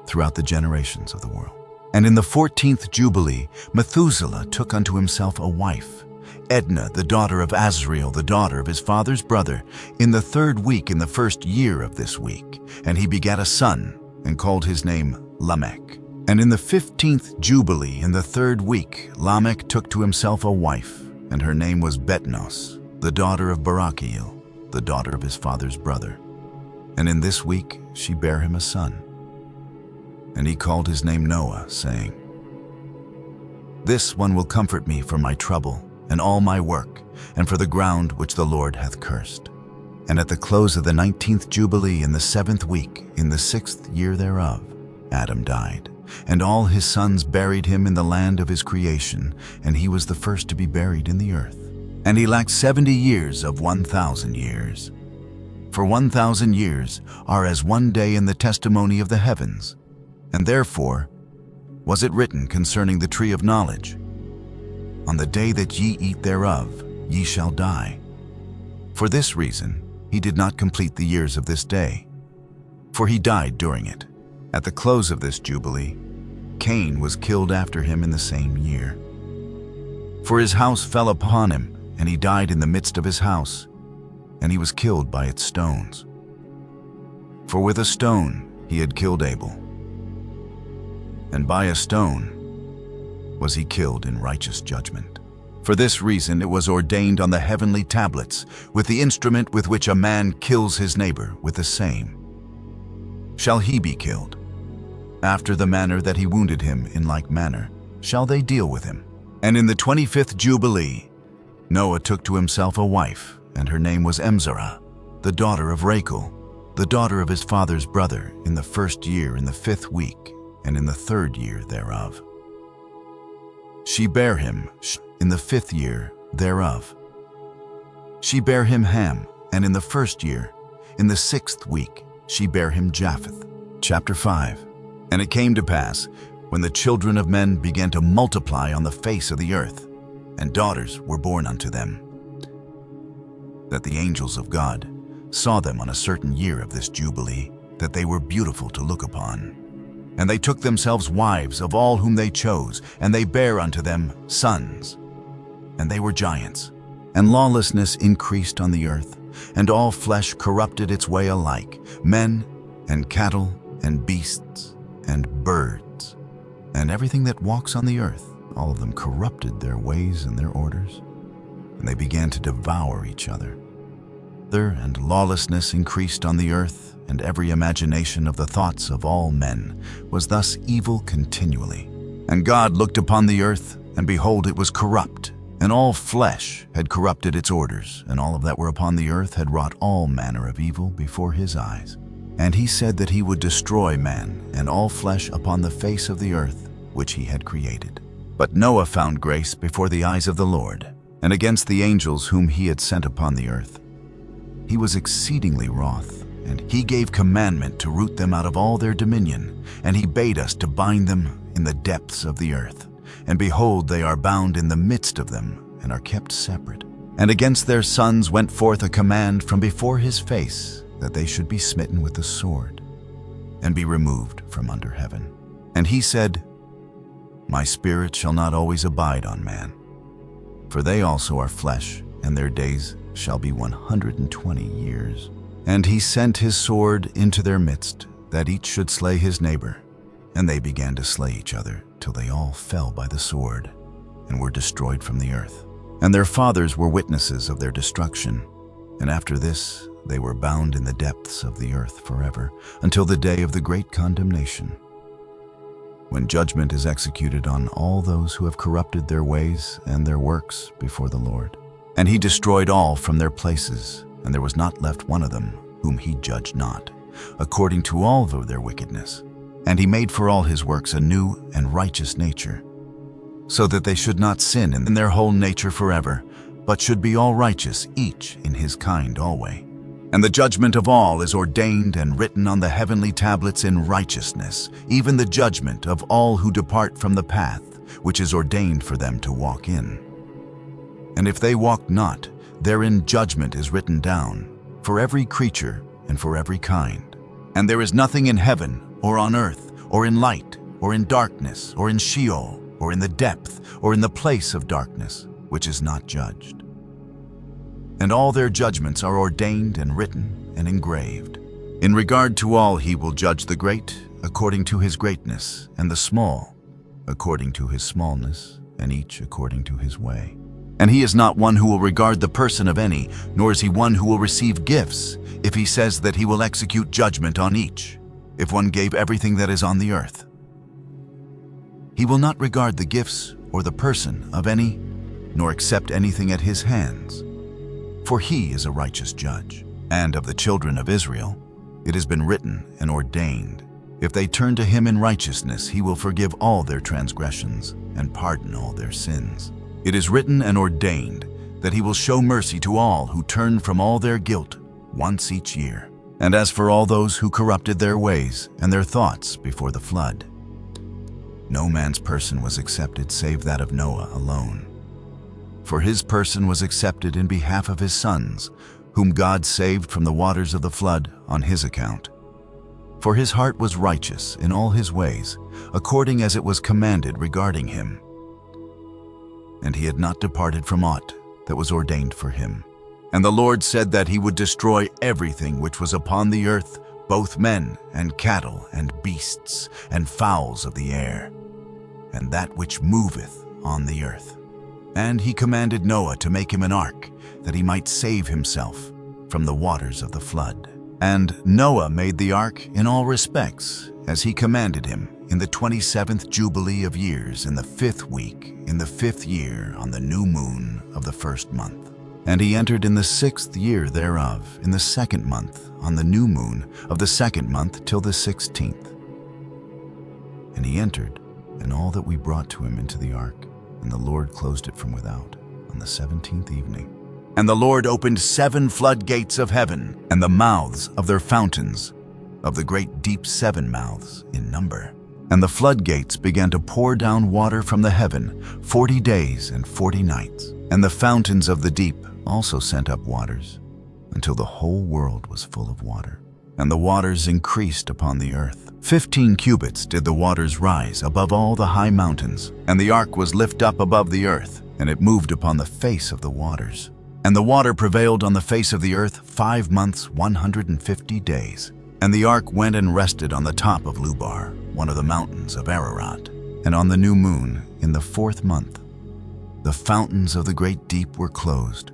throughout the generations of the world. And in the 14th Jubilee, Methuselah took unto himself a wife, Edna, the daughter of Azriel, the daughter of his father's brother, in the 3rd week, in the 1st year of this week. And he begat a son, and called his name Lamech. And in the 15th Jubilee, in the 3rd week, Lamech took to himself a wife, and her name was Betnos, the daughter of Barachiel, the daughter of his father's brother. And in this week she bare him a son. And he called his name Noah, saying, This one will comfort me for my trouble, and all my work, and for the ground which the Lord hath cursed. And at the close of the 19th Jubilee, in the 7th week, in the 6th year thereof, Adam died. and all his sons buried him in the land of his creation, and he was the first to be buried in the earth. And he lacked 70 years of 1,000 years. For 1,000 years are as one day in the testimony of the heavens, and therefore was it written concerning the tree of knowledge, on the day that ye eat thereof, ye shall die. For this reason he did not complete the years of this day, for he died during it. At the close of this jubilee, Cain was killed after him in the same year. For his house fell upon him, and he died in the midst of his house, and he was killed by its stones. For with a stone he had killed Abel, and by a stone was he killed in righteous judgment. For this reason it was ordained on the heavenly tablets, with the instrument with which a man kills his neighbor, with the same shall he be killed. After the manner that he wounded him, in like manner shall they deal with him. And in the 25th Jubilee, Noah took to himself a wife, and her name was Emzerah, the daughter of Rachel, the daughter of his father's brother, in the 1st year, in the 5th week, and in the 3rd year thereof. She bare him in the 5th year thereof. She bare him Ham, and in the 1st year, in the 6th week, she bare him Japheth. Chapter 5. And it came to pass, when the children of men began to multiply on the face of the earth, and daughters were born unto them, that the angels of God saw them on a certain year of this jubilee, that they were beautiful to look upon. And they took themselves wives of all whom they chose, and they bare unto them sons. And they were giants. And lawlessness increased on the earth, and all flesh corrupted its way alike, men and cattle and beasts and birds, and everything that walks on the earth, all of them corrupted their ways and their orders, and they began to devour each other. And lawlessness increased on the earth, and every imagination of the thoughts of all men was thus evil continually. And God looked upon the earth, and behold, it was corrupt, and all flesh had corrupted its orders, and all of that were upon the earth had wrought all manner of evil before his eyes. And he said that he would destroy man and all flesh upon the face of the earth, which he had created. But Noah found grace before the eyes of the Lord, and against the angels whom he had sent upon the earth. He was exceedingly wroth, and he gave commandment to root them out of all their dominion, and he bade us to bind them in the depths of the earth. And behold, they are bound in the midst of them, and are kept separate. And against their sons went forth a command from before his face, that they should be smitten with the sword, and be removed from under heaven. And he said, My spirit shall not always abide on man, for they also are flesh, and their days shall be 120 years. And he sent his sword into their midst, that each should slay his neighbor. And they began to slay each other, till they all fell by the sword, and were destroyed from the earth. And their fathers were witnesses of their destruction. And after this they were bound in the depths of the earth forever, until the day of the great condemnation, when judgment is executed on all those who have corrupted their ways and their works before the Lord. And he destroyed all from their places, and there was not left one of them whom he judged not, according to all of their wickedness. And he made for all his works a new and righteous nature, so that they should not sin in their whole nature forever, but should be all righteous, each in his kind alway. And the judgment of all is ordained and written on the heavenly tablets in righteousness, even the judgment of all who depart from the path which is ordained for them to walk in. And if they walk not, therein judgment is written down, for every creature and for every kind. And there is nothing in heaven, or on earth, or in light, or in darkness, or in Sheol, or in the depth, or in the place of darkness, which is not judged. And all their judgments are ordained and written and engraved. In regard to all he will judge the great according to his greatness, and the small according to his smallness, and each according to his way. And he is not one who will regard the person of any, nor is he one who will receive gifts, if he says that he will execute judgment on each, if one gave everything that is on the earth. He will not regard the gifts or the person of any, nor accept anything at his hands, for he is a righteous judge. And of the children of Israel it has been written and ordained, If they turn to him in righteousness, he will forgive all their transgressions and pardon all their sins. It is written and ordained that he will show mercy to all who turn from all their guilt once each year. And as for all those who corrupted their ways and their thoughts before the flood, no man's person was accepted save that of Noah alone. For his person was accepted in behalf of his sons, whom God saved from the waters of the flood on his account. For his heart was righteous in all his ways, according as it was commanded regarding him. And he had not departed from aught that was ordained for him. And the Lord said that he would destroy everything which was upon the earth, both men and cattle and beasts and fowls of the air, and that which moveth on the earth. And he commanded Noah to make him an ark, that he might save himself from the waters of the flood. And Noah made the ark in all respects, as he commanded him, in the 27th Jubilee of years, in the 5th week, in the 5th year, on the new moon of the 1st month. And he entered in the 6th year thereof, in the 2nd month, on the new moon of the 2nd month, till the 16th. And he entered, and all that we brought to him into the ark, and the Lord closed it from without, on the 17th evening. And the Lord opened 7 floodgates of heaven, and the mouths of their fountains, of the great deep 7 mouths in number. And the floodgates began to pour down water from the heaven 40 days and 40 nights. And the fountains of the deep also sent up waters, until the whole world was full of water. And the waters increased upon the earth. 15 cubits did the waters rise above all the high mountains. And the ark was lift up above the earth, and it moved upon the face of the waters. And the water prevailed on the face of the earth 5 months 150 days. And the ark went and rested on the top of Lubar, one of the mountains of Ararat. And on the new moon, in the 4th month, the fountains of the great deep were closed,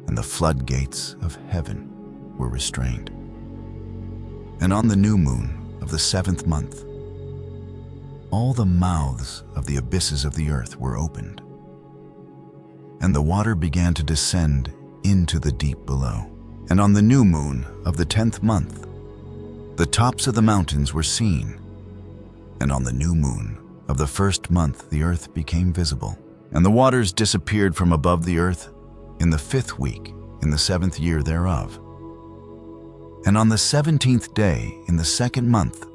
and the floodgates of heaven were restrained. And on the new moon of the 7th month, all the mouths of the abysses of the earth were opened, and the water began to descend into the deep below. And on the new moon of the 10th month, the tops of the mountains were seen, and on the new moon of the 1st month the earth became visible. And the waters disappeared from above the earth in the 5th week, in the 7th year thereof. And on the 17th day, in the 2nd month,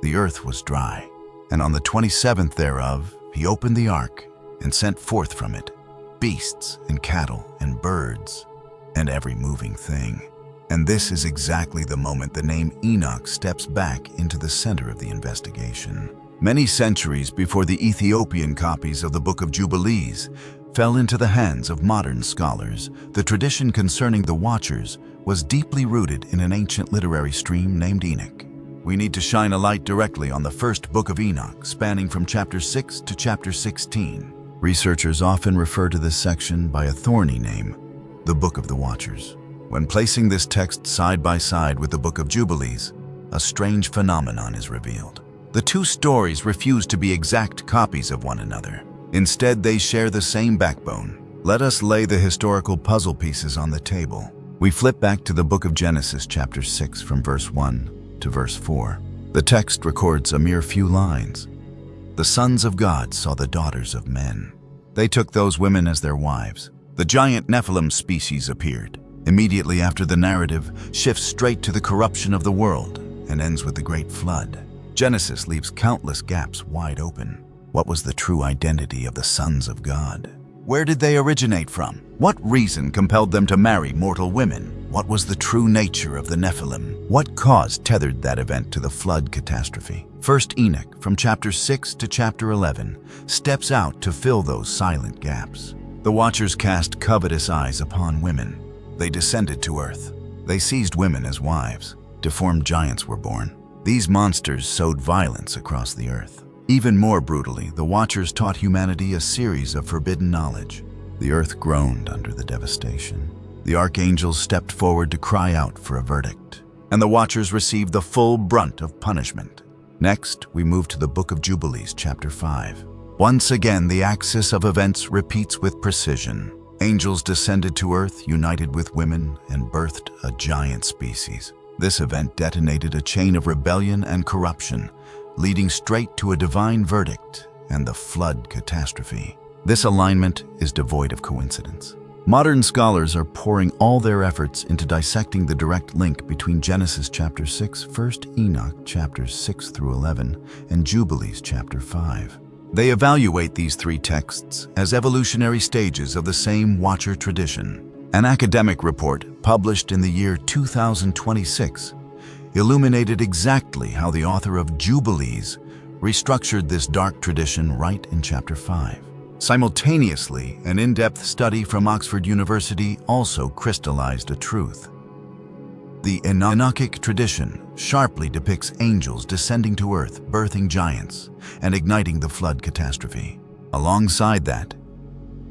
the earth was dry. And on the 27th thereof, he opened the ark, and sent forth from it beasts and cattle and birds, and every moving thing. And this is exactly the moment the name Enoch steps back into the center of the investigation. Many centuries before the Ethiopian copies of the Book of Jubilees fell into the hands of modern scholars, the tradition concerning the Watchers was deeply rooted in an ancient literary stream named Enoch. We need to shine a light directly on the first book of Enoch, spanning from chapter 6 to chapter 16. Researchers often refer to this section by a thorny name, the Book of the Watchers. When placing this text side by side with the Book of Jubilees, a strange phenomenon is revealed. The 2 stories refuse to be exact copies of one another. Instead, they share the same backbone. Let us lay the historical puzzle pieces on the table. We flip back to the book of Genesis, chapter 6, from verse 1 to verse 4. The text records a mere few lines. The sons of God saw the daughters of men. They took those women as their wives. The giant Nephilim species appeared. Immediately after, the narrative shifts straight to the corruption of the world and ends with the great flood. Genesis leaves countless gaps wide open. What was the true identity of the sons of God? Where did they originate from? What reason compelled them to marry mortal women? What was the true nature of the Nephilim? What cause tethered that event to the flood catastrophe? First Enoch, from chapter 6 to chapter 11, steps out to fill those silent gaps. The Watchers cast covetous eyes upon women. They descended to earth. They seized women as wives. Deformed giants were born. These monsters sowed violence across the earth. Even more brutally, the Watchers taught humanity a series of forbidden knowledge. The earth groaned under the devastation. The archangels stepped forward to cry out for a verdict, and the Watchers received the full brunt of punishment. Next, we move to the Book of Jubilees, chapter 5. Once again, the axis of events repeats with precision. Angels descended to earth, united with women, and birthed a giant species. This event detonated a chain of rebellion and corruption, leading straight to a divine verdict and the flood catastrophe. This alignment is devoid of coincidence. Modern scholars are pouring all their efforts into dissecting the direct link between Genesis chapter 6, 1 Enoch chapters 6 through 11, and Jubilees chapter 5. They evaluate these three texts as evolutionary stages of the same Watcher tradition. An academic report published in the year 2026 illuminated exactly how the author of Jubilees restructured this dark tradition right in chapter 5. Simultaneously, an in-depth study from Oxford University also crystallized a truth. The Enochic tradition sharply depicts angels descending to earth, birthing giants, and igniting the flood catastrophe. Alongside that,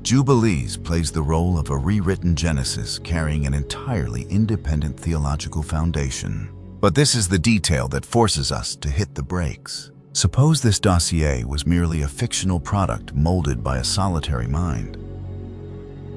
Jubilees plays the role of a rewritten Genesis carrying an entirely independent theological foundation. But this is the detail that forces us to hit the brakes. Suppose this dossier was merely a fictional product molded by a solitary mind.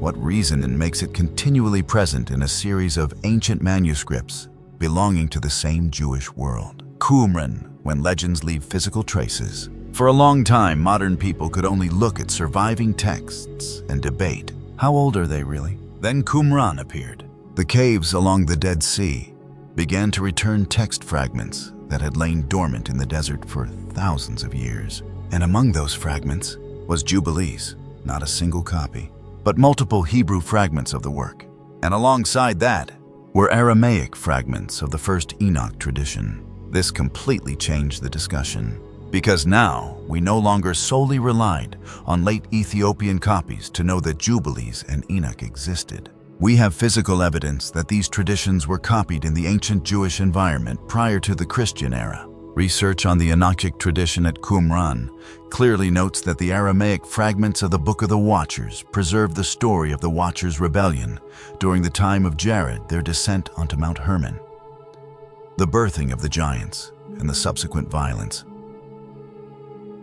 What reason makes it continually present in a series of ancient manuscripts belonging to the same Jewish world? Qumran, when legends leave physical traces. For a long time, modern people could only look at surviving texts and debate, how old are they really? Then Qumran appeared. The caves along the Dead Sea began to return text fragments that had lain dormant in the desert for thousands of years. And among those fragments was Jubilees, not a single copy, but multiple Hebrew fragments of the work. And alongside that were Aramaic fragments of the first Enoch tradition. This completely changed the discussion, because now we no longer solely relied on late Ethiopian copies to know that Jubilees and Enoch existed. We have physical evidence that these traditions were copied in the ancient Jewish environment prior to the Christian era. Research on the Enochic tradition at Qumran clearly notes that the Aramaic fragments of the Book of the Watchers preserve the story of the Watchers' rebellion during the time of Jared, their descent onto Mount Hermon, the birthing of the giants, and the subsequent violence.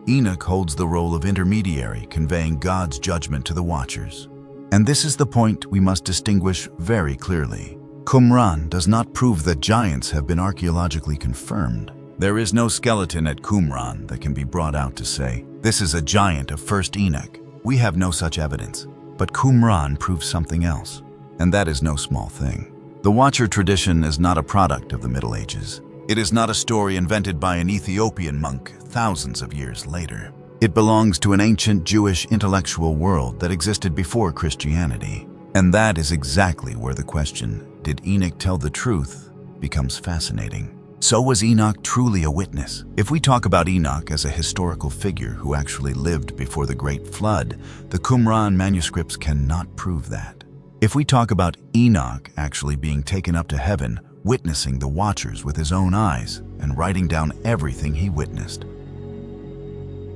Enoch holds the role of intermediary, conveying God's judgment to the Watchers. And this is the point we must distinguish very clearly. Qumran does not prove that giants have been archaeologically confirmed. There is no skeleton at Qumran that can be brought out to say, this is a giant of first Enoch. We have no such evidence. But Qumran proves something else, and that is no small thing. The Watcher tradition is not a product of the Middle Ages. It is not a story invented by an Ethiopian monk thousands of years later. It belongs to an ancient Jewish intellectual world that existed before Christianity. And that is exactly where the question, did Enoch tell the truth, becomes fascinating. So was Enoch truly a witness? If we talk about Enoch as a historical figure who actually lived before the Great Flood, the Qumran manuscripts cannot prove that. If we talk about Enoch actually being taken up to heaven, witnessing the Watchers with his own eyes, and writing down everything he witnessed,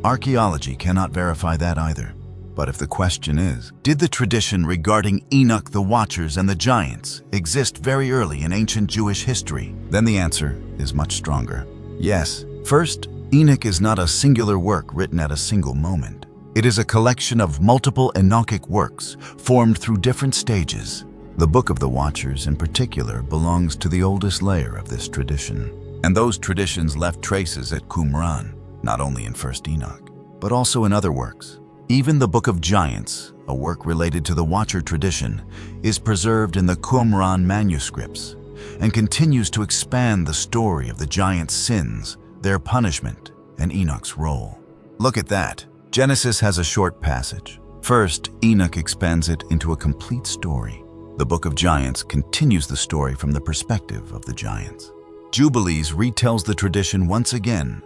archaeology cannot verify that either. But if the question is, did the tradition regarding Enoch, the Watchers, and the giants exist very early in ancient Jewish history, then the answer is much stronger. Yes. First, Enoch is not a singular work written at a single moment. It is a collection of multiple Enochic works formed through different stages. The Book of the Watchers in particular belongs to the oldest layer of this tradition. And those traditions left traces at Qumran, not only in 1st Enoch, but also in other works. Even the Book of Giants, a work related to the Watcher tradition, is preserved in the Qumran manuscripts and continues to expand the story of the giants' sins, their punishment, and Enoch's role. Look at that. Genesis has a short passage. First, Enoch expands it into a complete story. The Book of Giants continues the story from the perspective of the giants. Jubilees retells the tradition once again,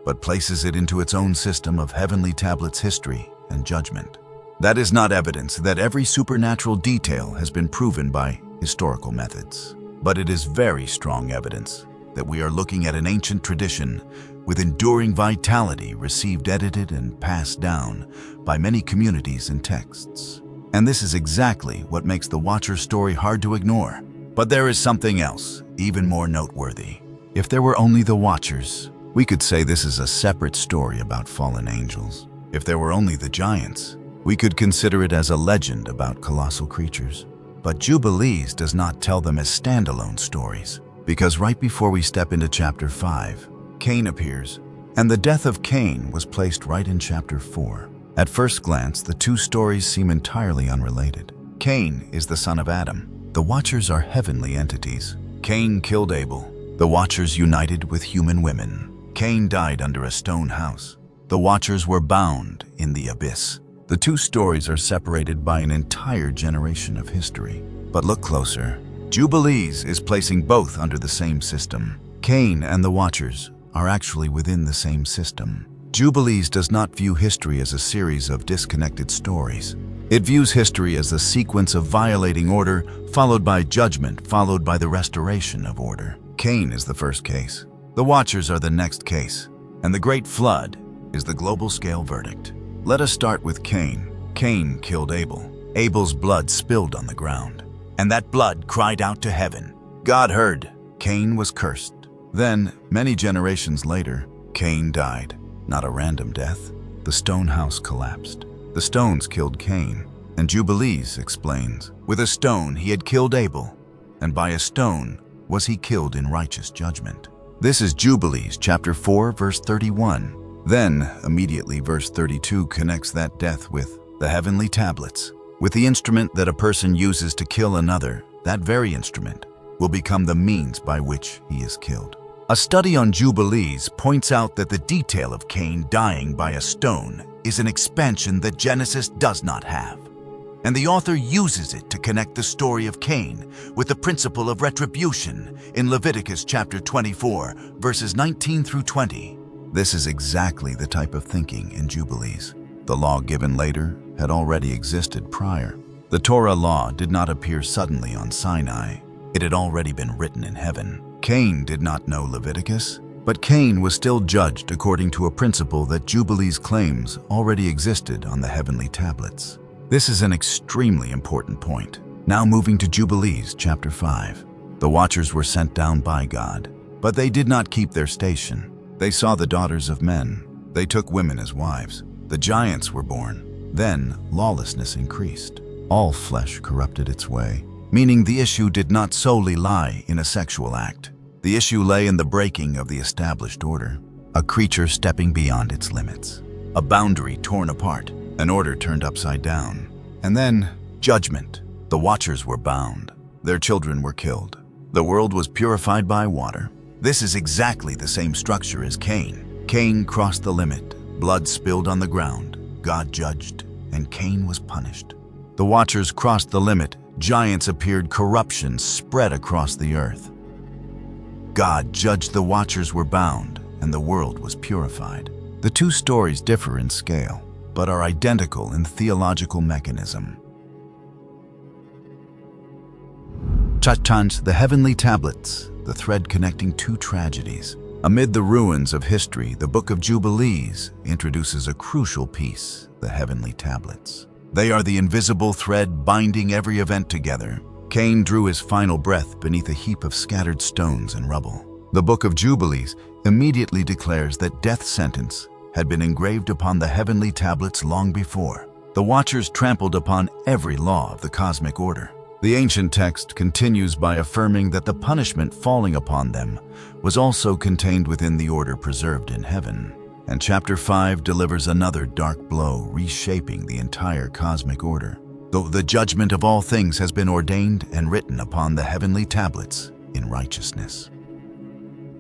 but places it into its own system of heavenly tablets history and judgment. That is not evidence that every supernatural detail has been proven by historical methods, but it is very strong evidence that we are looking at an ancient tradition with enduring vitality received, edited, and passed down by many communities and texts. And this is exactly what makes the Watcher story hard to ignore. But there is something else, even more noteworthy. If there were only the Watchers, we could say this is a separate story about fallen angels. If there were only the giants, we could consider it as a legend about colossal creatures. But Jubilees does not tell them as standalone stories. Because right before we step into chapter 5, Cain appears, and the death of Cain was placed right in chapter 4. At first glance, the two stories seem entirely unrelated. Cain is the son of Adam. The Watchers are heavenly entities. Cain killed Abel. The Watchers united with human women. Cain died under a stone house. The Watchers were bound in the abyss. The two stories are separated by an entire generation of history. But look closer. Jubilees is placing both under the same system. Cain and the Watchers are actually within the same system. Jubilees does not view history as a series of disconnected stories. It views history as a sequence of violating order, followed by judgment, followed by the restoration of order. Cain is the first case. The Watchers are the next case. And the Great Flood is the global scale verdict. Let us start with Cain. Cain killed Abel. Abel's blood spilled on the ground, and that blood cried out to heaven. God heard. Cain was cursed. Then, many generations later, Cain died. Not a random death. The stone house collapsed. The stones killed Cain. And Jubilees explains, with a stone he had killed Abel, and by a stone was he killed in righteous judgment. This is Jubilees chapter 4, verse 31. Then, immediately, verse 32 connects that death with the heavenly tablets. With the instrument that a person uses to kill another, that very instrument will become the means by which he is killed. A study on Jubilees points out that the detail of Cain dying by a stone is an expansion that Genesis does not have. And the author uses it to connect the story of Cain with the principle of retribution in Leviticus chapter 24, verses 19 through 20. This is exactly the type of thinking in Jubilees. The law given later had already existed prior. The Torah law did not appear suddenly on Sinai. It had already been written in heaven. Cain did not know Leviticus, but Cain was still judged according to a principle that Jubilees claims already existed on the heavenly tablets. This is an extremely important point. Now moving to Jubilees chapter 5. The Watchers were sent down by God, but they did not keep their station. They saw the daughters of men. They took women as wives. The giants were born. Then lawlessness increased. All flesh corrupted its way, meaning the issue did not solely lie in a sexual act. The issue lay in the breaking of the established order, a creature stepping beyond its limits, a boundary torn apart, an order turned upside down. And then, judgment. The Watchers were bound. Their children were killed. The world was purified by water. This is exactly the same structure as Cain. Cain crossed the limit. Blood spilled on the ground. God judged, and Cain was punished. The Watchers crossed the limit. Giants appeared. Corruption spread across the earth. God judged. The Watchers were bound, and the world was purified. The two stories differ in scale, but are identical in theological mechanism. Chachant, the heavenly tablets, the thread connecting two tragedies. Amid the ruins of history, the Book of Jubilees introduces a crucial piece, the heavenly tablets. They are the invisible thread binding every event together. Cain drew his final breath beneath a heap of scattered stones and rubble. The Book of Jubilees immediately declares that death sentence had been engraved upon the heavenly tablets long before. The Watchers trampled upon every law of the cosmic order. The ancient text continues by affirming that the punishment falling upon them was also contained within the order preserved in heaven. And chapter 5 delivers another dark blow, reshaping the entire cosmic order. Though the judgment of all things has been ordained and written upon the heavenly tablets in righteousness.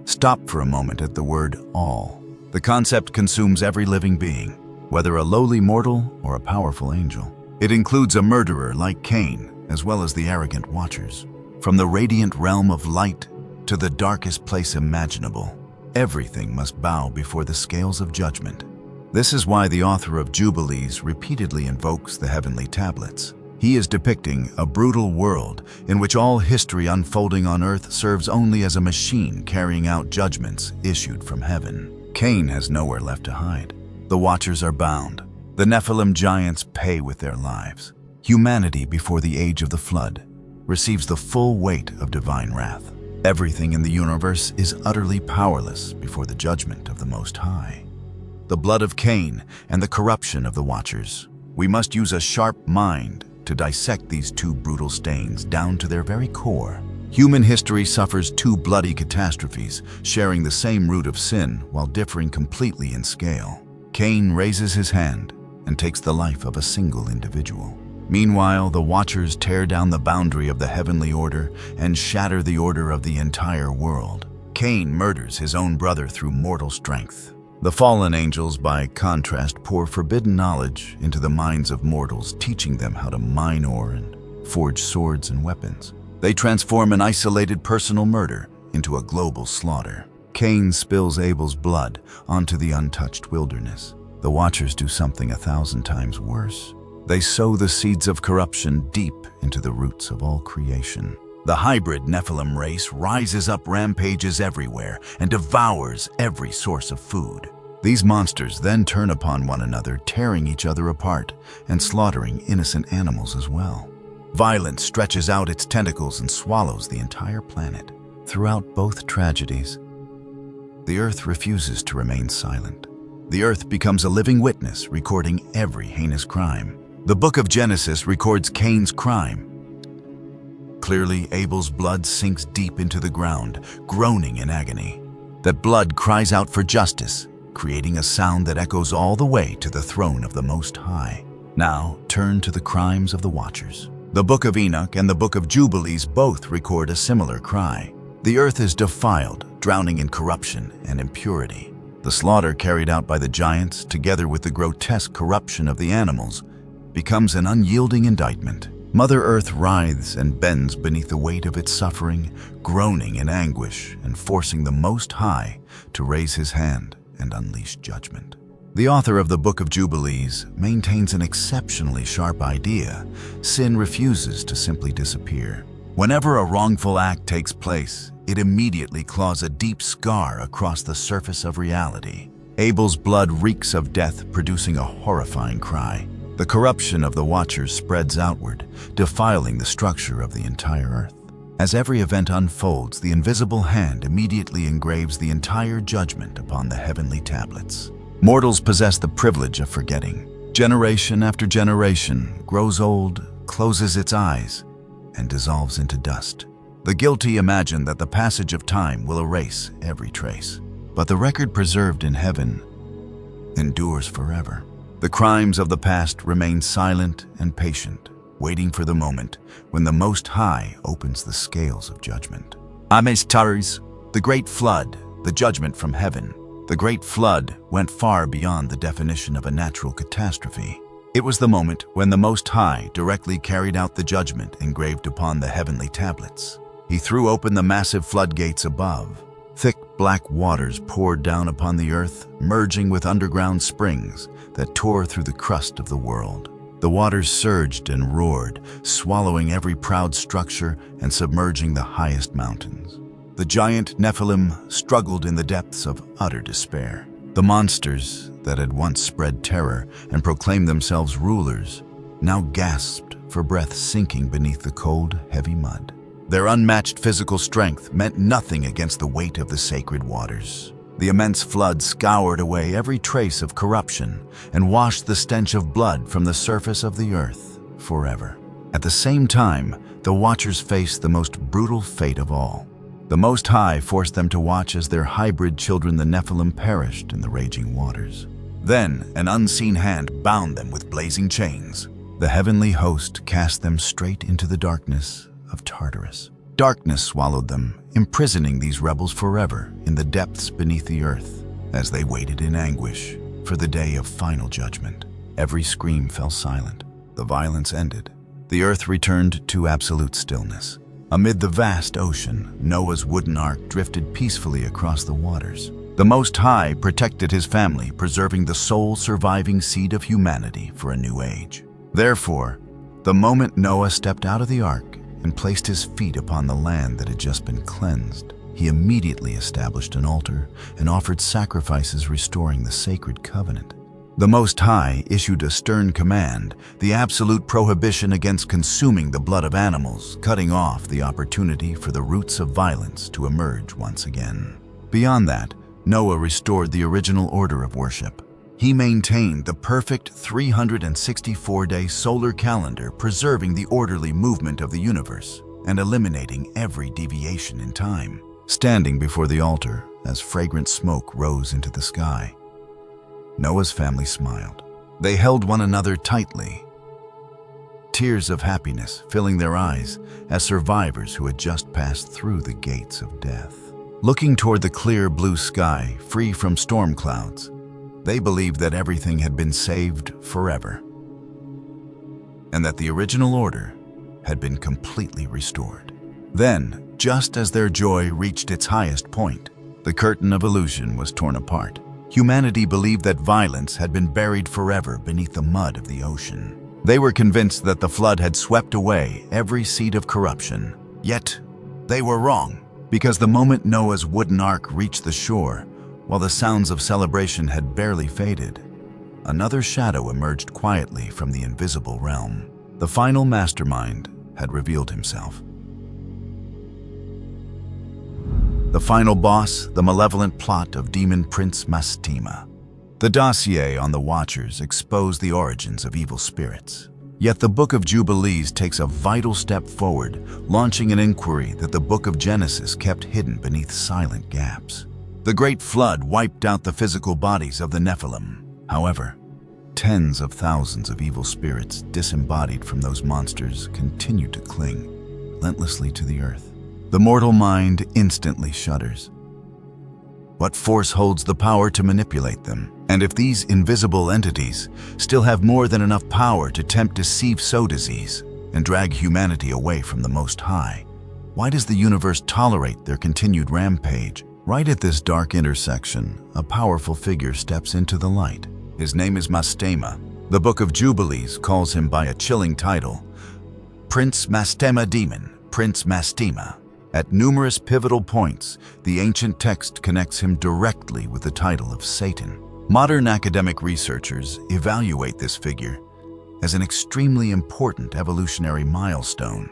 Stop for a moment at the word all. The concept consumes every living being, whether a lowly mortal or a powerful angel. It includes a murderer like Cain, as well as the arrogant Watchers. From the radiant realm of light to the darkest place imaginable, everything must bow before the scales of judgment. This is why the author of Jubilees repeatedly invokes the heavenly tablets. He is depicting a brutal world in which all history unfolding on earth serves only as a machine carrying out judgments issued from heaven. Cain has nowhere left to hide. The Watchers are bound. The Nephilim giants pay with their lives. Humanity before the age of the flood receives the full weight of divine wrath. Everything in the universe is utterly powerless before the judgment of the Most High. The blood of Cain and the corruption of the Watchers. We must use a sharp mind to dissect these two brutal stains down to their very core. Human history suffers two bloody catastrophes, sharing the same root of sin while differing completely in scale. Cain raises his hand and takes the life of a single individual. Meanwhile, the Watchers tear down the boundary of the heavenly order and shatter the order of the entire world. Cain murders his own brother through mortal strength. The fallen angels, by contrast, pour forbidden knowledge into the minds of mortals, teaching them how to mine ore and forge swords and weapons. They transform an isolated personal murder into a global slaughter. Cain spills Abel's blood onto the untouched wilderness. The Watchers do something 1,000 times worse. They sow the seeds of corruption deep into the roots of all creation. The hybrid Nephilim race rises up, rampages everywhere, and devours every source of food. These monsters then turn upon one another, tearing each other apart and slaughtering innocent animals as well. Violence stretches out its tentacles and swallows the entire planet. Throughout both tragedies, the earth refuses to remain silent. The earth becomes a living witness, recording every heinous crime. The Book of Genesis records Cain's crime. Clearly, Abel's blood sinks deep into the ground, groaning in agony. That blood cries out for justice, creating a sound that echoes all the way to the throne of the Most High. Now, turn to the crimes of the Watchers. The Book of Enoch and the Book of Jubilees both record a similar cry. The earth is defiled, drowning in corruption and impurity. The slaughter carried out by the giants, together with the grotesque corruption of the animals, becomes an unyielding indictment. Mother Earth writhes and bends beneath the weight of its suffering, groaning in anguish and forcing the Most High to raise his hand and unleash judgment. The author of the Book of Jubilees maintains an exceptionally sharp idea. Sin refuses to simply disappear. Whenever a wrongful act takes place, it immediately claws a deep scar across the surface of reality. Abel's blood reeks of death, producing a horrifying cry. The corruption of the Watchers spreads outward, defiling the structure of the entire earth. As every event unfolds, the invisible hand immediately engraves the entire judgment upon the heavenly tablets. Mortals possess the privilege of forgetting. Generation after generation grows old, closes its eyes, and dissolves into dust. The guilty imagine that the passage of time will erase every trace. But the record preserved in heaven endures forever. The crimes of the past remain silent and patient, waiting for the moment when the Most High opens the scales of judgment. Taris, the Great Flood, the judgment from heaven. The Great Flood went far beyond the definition of a natural catastrophe. It was the moment when the Most High directly carried out the judgment engraved upon the heavenly tablets. He threw open the massive floodgates above. Thick black waters poured down upon the earth, merging with underground springs that tore through the crust of the world. The waters surged and roared, swallowing every proud structure and submerging the highest mountains. The giant Nephilim struggled in the depths of utter despair. The monsters that had once spread terror and proclaimed themselves rulers now gasped for breath, sinking beneath the cold, heavy mud. Their unmatched physical strength meant nothing against the weight of the sacred waters. The immense flood scoured away every trace of corruption and washed the stench of blood from the surface of the earth forever. At the same time, the Watchers faced the most brutal fate of all. The Most High forced them to watch as their hybrid children, the Nephilim, perished in the raging waters. Then, an unseen hand bound them with blazing chains. The heavenly host cast them straight into the darkness of Tartarus. Darkness swallowed them, imprisoning these rebels forever in the depths beneath the earth. As they waited in anguish for the day of final judgment, every scream fell silent. The violence ended. The earth returned to absolute stillness. Amid the vast ocean, Noah's wooden ark drifted peacefully across the waters. The Most High protected his family, preserving the sole surviving seed of humanity for a new age. Therefore, the moment Noah stepped out of the ark and placed his feet upon the land that had just been cleansed, he immediately established an altar and offered sacrifices, restoring the sacred covenant. The Most High issued a stern command, the absolute prohibition against consuming the blood of animals, cutting off the opportunity for the roots of violence to emerge once again. Beyond that, Noah restored the original order of worship. He maintained the perfect 364-day solar calendar, preserving the orderly movement of the universe. and eliminating every deviation in time. Standing before the altar as fragrant smoke rose into the sky, Noah's family smiled. They held one another tightly, tears of happiness filling their eyes as survivors who had just passed through the gates of death. Looking toward the clear blue sky, free from storm clouds, they believed that everything had been saved forever, and that the original order had been completely restored. Then, just as their joy reached its highest point, the curtain of illusion was torn apart. Humanity believed that violence had been buried forever beneath the mud of the ocean. They were convinced that the flood had swept away every seed of corruption. Yet, they were wrong, because the moment Noah's wooden ark reached the shore, while the sounds of celebration had barely faded, another shadow emerged quietly from the invisible realm. The final mastermind had revealed himself. The final boss, the malevolent plot of Demon Prince Mastema. The dossier on the Watchers exposed the origins of evil spirits. Yet the Book of Jubilees takes a vital step forward, launching an inquiry that the Book of Genesis kept hidden beneath silent gaps. The Great Flood wiped out the physical bodies of the Nephilim. However, tens of thousands of evil spirits disembodied from those monsters continued to cling relentlessly to the earth. The mortal mind instantly shudders. What force holds the power to manipulate them? And if these invisible entities still have more than enough power to tempt deceived disease and drag humanity away from the Most High, why does the universe tolerate their continued rampage? Right at this dark intersection, a powerful figure steps into the light. His name is Mastema. The Book of Jubilees calls him by a chilling title, Prince Mastema, Demon Prince Mastema. At numerous pivotal points, the ancient text connects him directly with the title of Satan. Modern academic researchers evaluate this figure as an extremely important evolutionary milestone,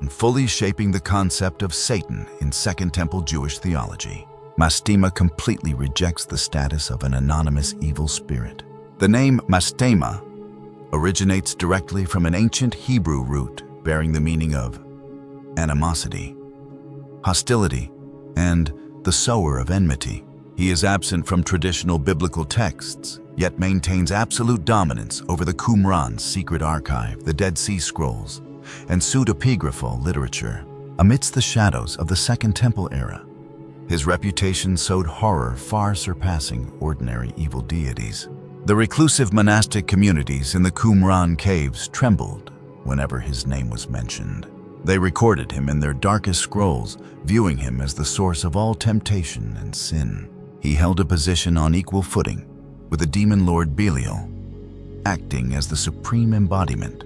fully shaping the concept of Satan in Second Temple Jewish theology. Mastema completely rejects the status of an anonymous evil spirit. The name Mastema originates directly from an ancient Hebrew root bearing the meaning of animosity, hostility, and the sower of enmity. He is absent from traditional biblical texts, yet maintains absolute dominance over the Qumran's secret archive, the Dead Sea Scrolls, and pseudepigraphal literature. Amidst the shadows of the Second Temple era, his reputation sowed horror far surpassing ordinary evil deities. The reclusive monastic communities in the Qumran caves trembled whenever his name was mentioned. They recorded him in their darkest scrolls, viewing him as the source of all temptation and sin. He held a position on equal footing with the demon lord Belial, acting as the supreme embodiment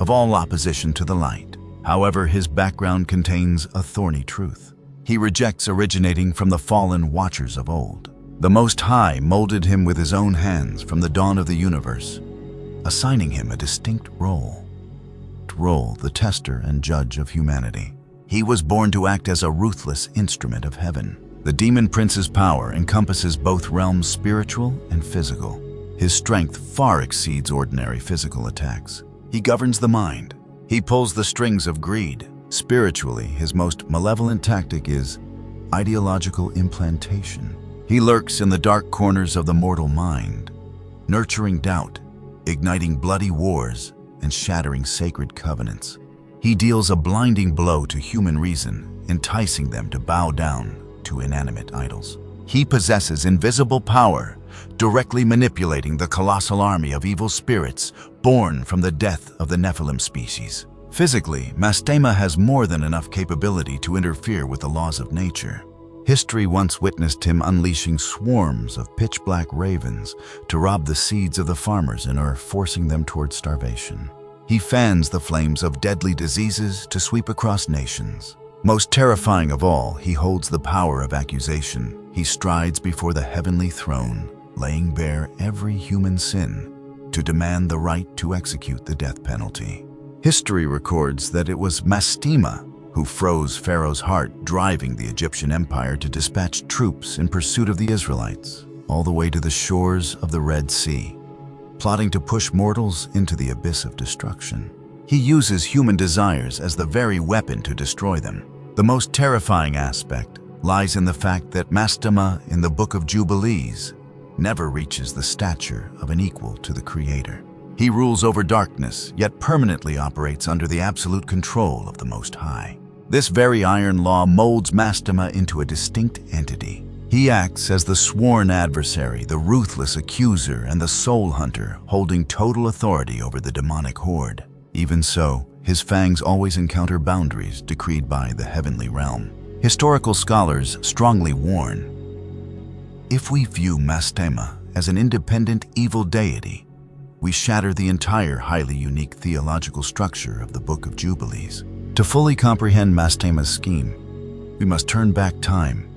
of all opposition to the light. However, his background contains a thorny truth. He rejects originating from the fallen Watchers of old. The Most High molded him with his own hands from the dawn of the universe, assigning him a distinct role, the tester and judge of humanity. He was born to act as a ruthless instrument of heaven. The Demon Prince's power encompasses both realms, spiritual and physical. His strength far exceeds ordinary physical attacks. He governs the mind. He pulls the strings of greed. Spiritually, his most malevolent tactic is ideological implantation. He lurks in the dark corners of the mortal mind, nurturing doubt, igniting bloody wars, and shattering sacred covenants. He deals a blinding blow to human reason, enticing them to bow down to inanimate idols. He possesses invisible power, directly manipulating the colossal army of evil spirits born from the death of the Nephilim species. Physically, Mastema has more than enough capability to interfere with the laws of nature. History once witnessed him unleashing swarms of pitch-black ravens to rob the seeds of the farmers in earth, forcing them toward starvation. He fans the flames of deadly diseases to sweep across nations. Most terrifying of all, he holds the power of accusation. He strides before the heavenly throne, laying bare every human sin to demand the right to execute the death penalty. History records that it was Mastema who froze Pharaoh's heart, driving the Egyptian empire to dispatch troops in pursuit of the Israelites, all the way to the shores of the Red Sea, plotting to push mortals into the abyss of destruction. He uses human desires as the very weapon to destroy them. The most terrifying aspect lies in the fact that Mastema in the Book of Jubilees never reaches the stature of an equal to the Creator. He rules over darkness, yet permanently operates under the absolute control of the Most High. This very iron law molds Mastema into a distinct entity. He acts as the sworn adversary, the ruthless accuser, and the soul hunter, holding total authority over the demonic horde. Even so, his fangs always encounter boundaries decreed by the heavenly realm. Historical scholars strongly warn, if we view Mastema as an independent evil deity, we shatter the entire highly unique theological structure of the Book of Jubilees. To fully comprehend Mastema's scheme, we must turn back time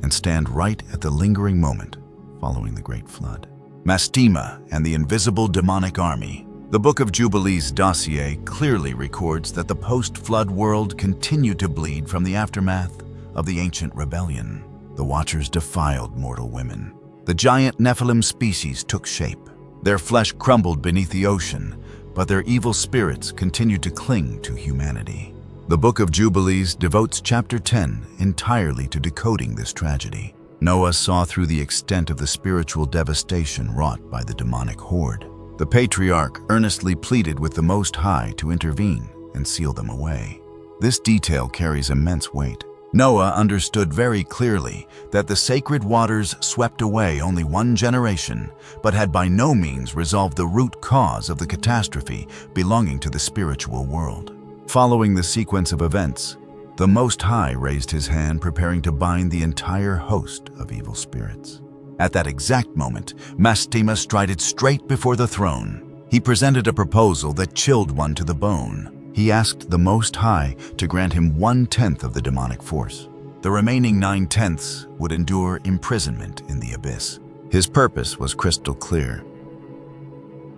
and stand right at the lingering moment following the Great Flood. Mastema and the invisible demonic army. The Book of Jubilees dossier clearly records that the post-flood world continued to bleed from the aftermath of the ancient rebellion. The Watchers defiled mortal women. The giant Nephilim species took shape. Their flesh crumbled beneath the ocean, but their evil spirits continued to cling to humanity. The Book of Jubilees devotes chapter 10 entirely to decoding this tragedy. Noah saw through the extent of the spiritual devastation wrought by the demonic horde. The patriarch earnestly pleaded with the Most High to intervene and seal them away. This detail carries immense weight. Noah understood very clearly that the sacred waters swept away only one generation, but had by no means resolved the root cause of the catastrophe belonging to the spiritual world. Following the sequence of events, the Most High raised his hand, preparing to bind the entire host of evil spirits. At that exact moment, Mastema strided straight before the throne. He presented a proposal that chilled one to the bone. He asked the Most High to grant him 1/10 of the demonic force. The remaining 9/10 would endure imprisonment in the abyss. His purpose was crystal clear.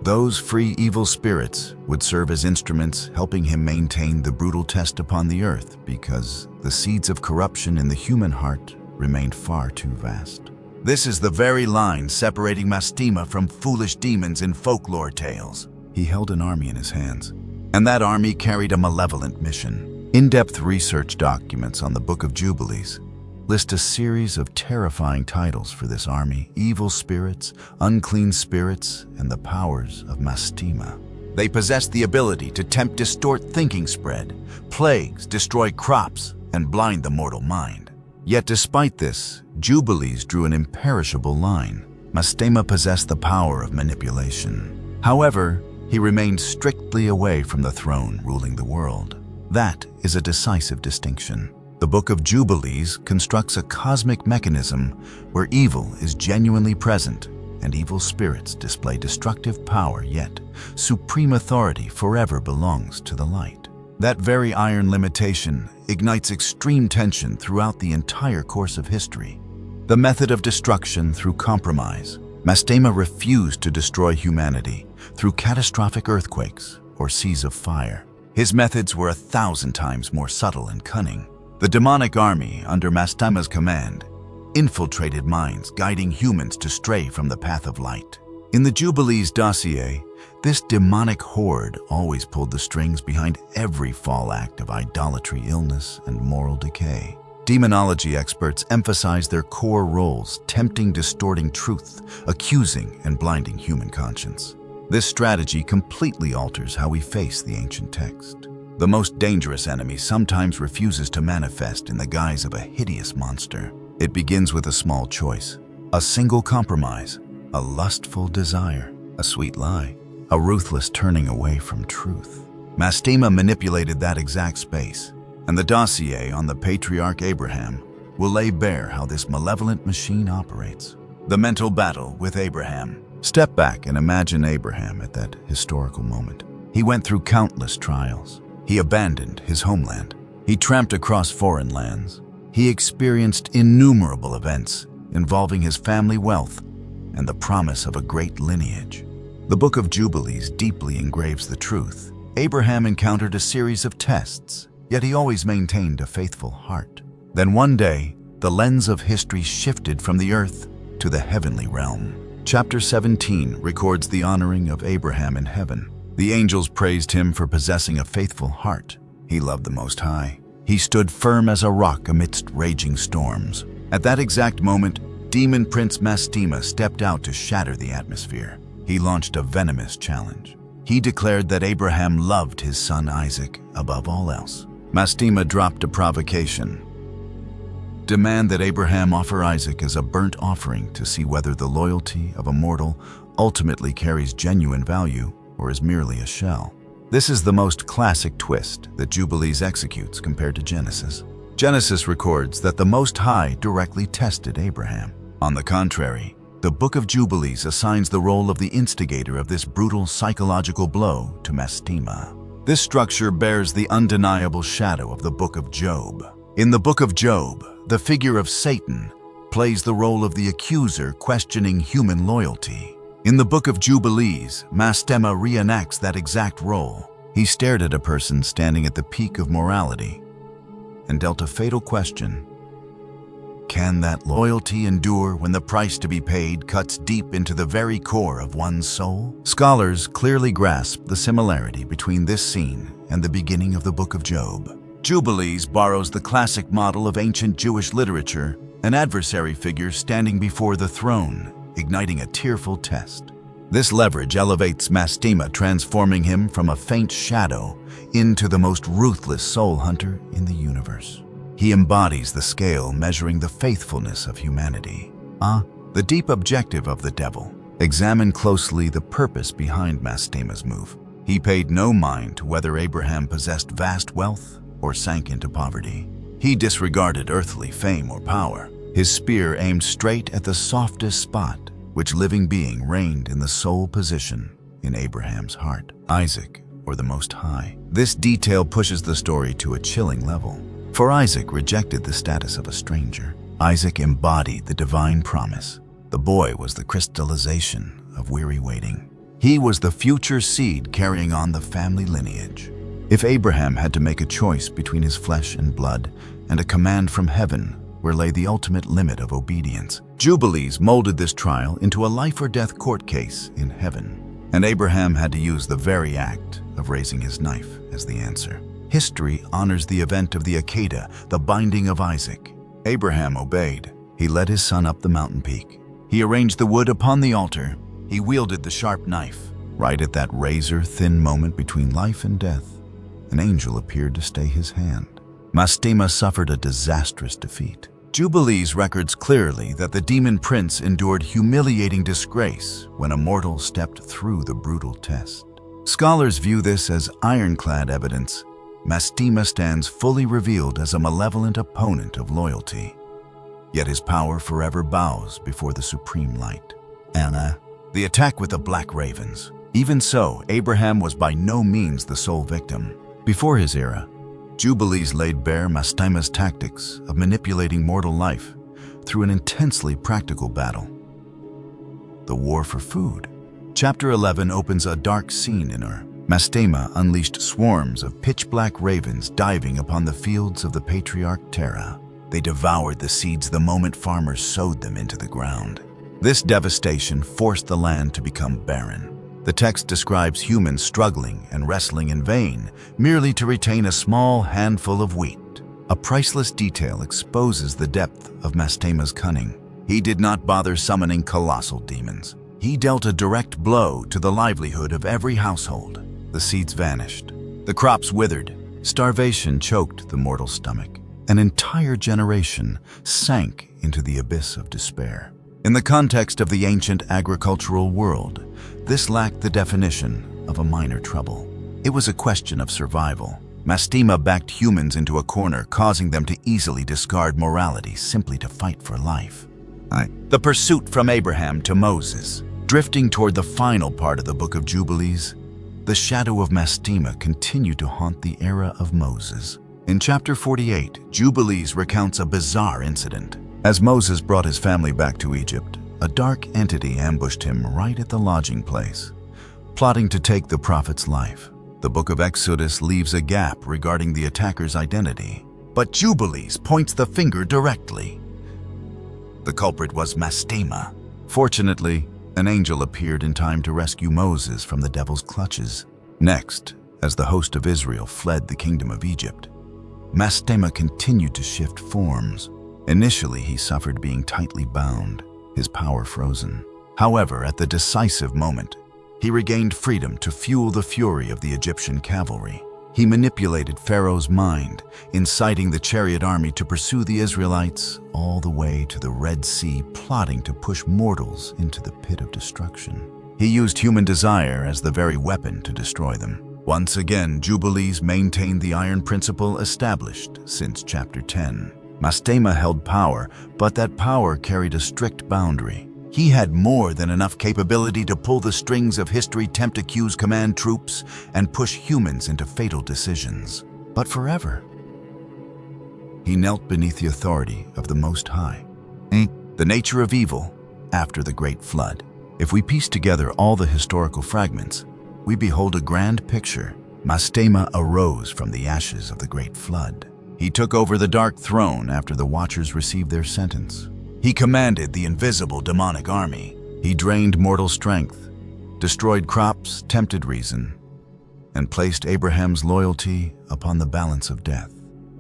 Those free evil spirits would serve as instruments helping him maintain the brutal test upon the earth, because the seeds of corruption in the human heart remained far too vast. This is the very line separating Mastema from foolish demons in folklore tales. He held an army in his hands, and that army carried a malevolent mission. In-depth research documents on the Book of Jubilees list a series of terrifying titles for this army: evil spirits, unclean spirits, and the powers of Mastema. They possess the ability to tempt, distort thinking, spread plagues, destroy crops, and blind the mortal mind. Yet despite this, Jubilees drew an imperishable line. Mastema possessed the power of manipulation. However, he remained strictly away from the throne ruling the world. That is a decisive distinction. The Book of Jubilees constructs a cosmic mechanism where evil is genuinely present and evil spirits display destructive power, yet supreme authority forever belongs to the light. That very iron limitation ignites extreme tension throughout the entire course of history. The method of destruction through compromise. Mastema refused to destroy humanity through catastrophic earthquakes or seas of fire. His methods were 1,000 times more subtle and cunning. The demonic army, under Mastema's command, infiltrated minds, guiding humans to stray from the path of light. In the Jubilees dossier, this demonic horde always pulled the strings behind every fall act of idolatry, illness, and moral decay. Demonology experts emphasize their core roles: tempting, distorting truth, accusing, and blinding human conscience. This strategy completely alters how we face the ancient text. The most dangerous enemy sometimes refuses to manifest in the guise of a hideous monster. It begins with a small choice, a single compromise, a lustful desire, a sweet lie, a ruthless turning away from truth. Mastema manipulated that exact space, and the dossier on the patriarch Abraham will lay bare how this malevolent machine operates. The mental battle with Abraham. Step back and imagine Abraham at that historical moment. He went through countless trials. He abandoned his homeland. He tramped across foreign lands. He experienced innumerable events involving his family wealth and the promise of a great lineage. The Book of Jubilees deeply engraves the truth. Abraham encountered a series of tests, yet he always maintained a faithful heart. Then one day, the lens of history shifted from the earth to the heavenly realm. Chapter 17 records the honoring of Abraham in heaven. The angels praised him for possessing a faithful heart. He loved the Most High. He stood firm as a rock amidst raging storms. At that exact moment, Demon Prince Mastema stepped out to shatter the atmosphere. He launched a venomous challenge. He declared that Abraham loved his son Isaac above all else. Mastema dropped a provocation. Demand that Abraham offer Isaac as a burnt offering to see whether the loyalty of a mortal ultimately carries genuine value or is merely a shell. This is the most classic twist that Jubilees executes compared to Genesis. Genesis records that the Most High directly tested Abraham. On the contrary, the Book of Jubilees assigns the role of the instigator of this brutal psychological blow to Mastema. This structure bears the undeniable shadow of the Book of Job. In the Book of Job, the figure of Satan plays the role of the accuser questioning human loyalty. In the Book of Jubilees, Mastema reenacts that exact role. He stared at a person standing at the peak of morality and dealt a fatal question. Can that loyalty endure when the price to be paid cuts deep into the very core of one's soul? Scholars clearly grasp the similarity between this scene and the beginning of the Book of Job. Jubilees borrows the classic model of ancient Jewish literature, an adversary figure standing before the throne, igniting a tearful test. This leverage elevates Mastema, transforming him from a faint shadow into the most ruthless soul hunter in the universe. He embodies the scale measuring the faithfulness of humanity. The deep objective of the devil. Examine closely the purpose behind Mastema's move. He paid no mind to whether Abraham possessed vast wealth or sank into poverty. He disregarded earthly fame or power. His spear aimed straight at the softest spot which living being reigned in the sole position in Abraham's heart, Isaac, or the Most High. This detail pushes the story to a chilling level. For Isaac rejected the status of a stranger. Isaac embodied the divine promise. The boy was the crystallization of weary waiting. He was the future seed carrying on the family lineage. If Abraham had to make a choice between his flesh and blood and a command from heaven where lay the ultimate limit of obedience, Jubilees molded this trial into a life-or-death court case in heaven. And Abraham had to use the very act of raising his knife as the answer. History honors the event of the Akedah, the binding of Isaac. Abraham obeyed. He led his son up the mountain peak. He arranged the wood upon the altar. He wielded the sharp knife. Right at that razor-thin moment between life and death, an angel appeared to stay his hand. Mastema suffered a disastrous defeat. Jubilees records clearly that the demon prince endured humiliating disgrace when a mortal stepped through the brutal test. Scholars view this as ironclad evidence. Mastema stands fully revealed as a malevolent opponent of loyalty. Yet his power forever bows before the supreme light. The attack with the Black Ravens. Even so, Abraham was by no means the sole victim. Before his era, Jubilees laid bare Mastema's tactics of manipulating mortal life through an intensely practical battle. The war for food. Chapter 11 opens a dark scene in Ur. Mastema unleashed swarms of pitch-black ravens diving upon the fields of the patriarch Terah. They devoured the seeds the moment farmers sowed them into the ground. This devastation forced the land to become barren. The text describes humans struggling and wrestling in vain, merely to retain a small handful of wheat. A priceless detail exposes the depth of Mastema's cunning. He did not bother summoning colossal demons. He dealt a direct blow to the livelihood of every household. The seeds vanished. The crops withered. Starvation choked the mortal stomach. An entire generation sank into the abyss of despair. In the context of the ancient agricultural world, this lacked the definition of a minor trouble. It was a question of survival. Mastema backed humans into a corner, causing them to easily discard morality simply to fight for life. The pursuit from Abraham to Moses. Drifting toward the final part of the Book of Jubilees, the shadow of Mastema continued to haunt the era of Moses. In chapter 48, Jubilees recounts a bizarre incident. As Moses brought his family back to Egypt, a dark entity ambushed him right at the lodging place, plotting to take the prophet's life. The Book of Exodus leaves a gap regarding the attacker's identity, but Jubilees points the finger directly. The culprit was Mastema. Fortunately, an angel appeared in time to rescue Moses from the devil's clutches. Next, as the host of Israel fled the kingdom of Egypt, Mastema continued to shift forms. Initially, he suffered being tightly bound, his power frozen. However, at the decisive moment, he regained freedom to fuel the fury of the Egyptian cavalry. He manipulated Pharaoh's mind, inciting the chariot army to pursue the Israelites all the way to the Red Sea, plotting to push mortals into the pit of destruction. He used human desire as the very weapon to destroy them. Once again, Jubilees maintained the iron principle established since chapter 10. Mastema held power, but that power carried a strict boundary. He had more than enough capability to pull the strings of history, tempt accuse command troops, and push humans into fatal decisions. But forever, he knelt beneath the authority of the Most High. The nature of evil after the Great Flood. If we piece together all the historical fragments, we behold a grand picture. Mastema arose from the ashes of the Great Flood. He took over the Dark Throne after the Watchers received their sentence. He commanded the invisible demonic army. He drained mortal strength, destroyed crops, tempted reason, and placed Abraham's loyalty upon the balance of death.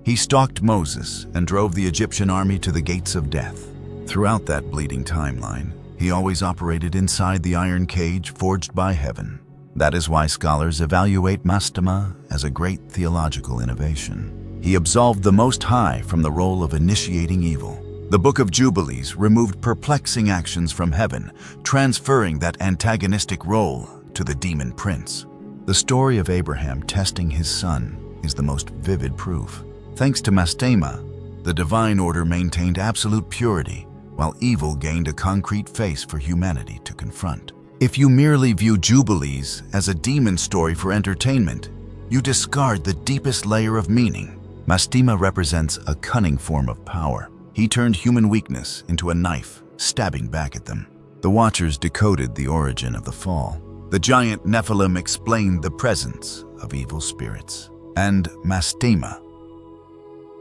He stalked Moses and drove the Egyptian army to the gates of death. Throughout that bleeding timeline, he always operated inside the iron cage forged by heaven. That is why scholars evaluate Mastema as a great theological innovation. He absolved the Most High from the role of initiating evil. The Book of Jubilees removed perplexing actions from heaven, transferring that antagonistic role to the Demon Prince. The story of Abraham testing his son is the most vivid proof. Thanks to Mastema, the divine order maintained absolute purity, while evil gained a concrete face for humanity to confront. If you merely view Jubilees as a demon story for entertainment, you discard the deepest layer of meaning. Mastema represents a cunning form of power. He turned human weakness into a knife, stabbing back at them. The Watchers decoded the origin of the fall. The giant Nephilim explained the presence of evil spirits. And Mastema,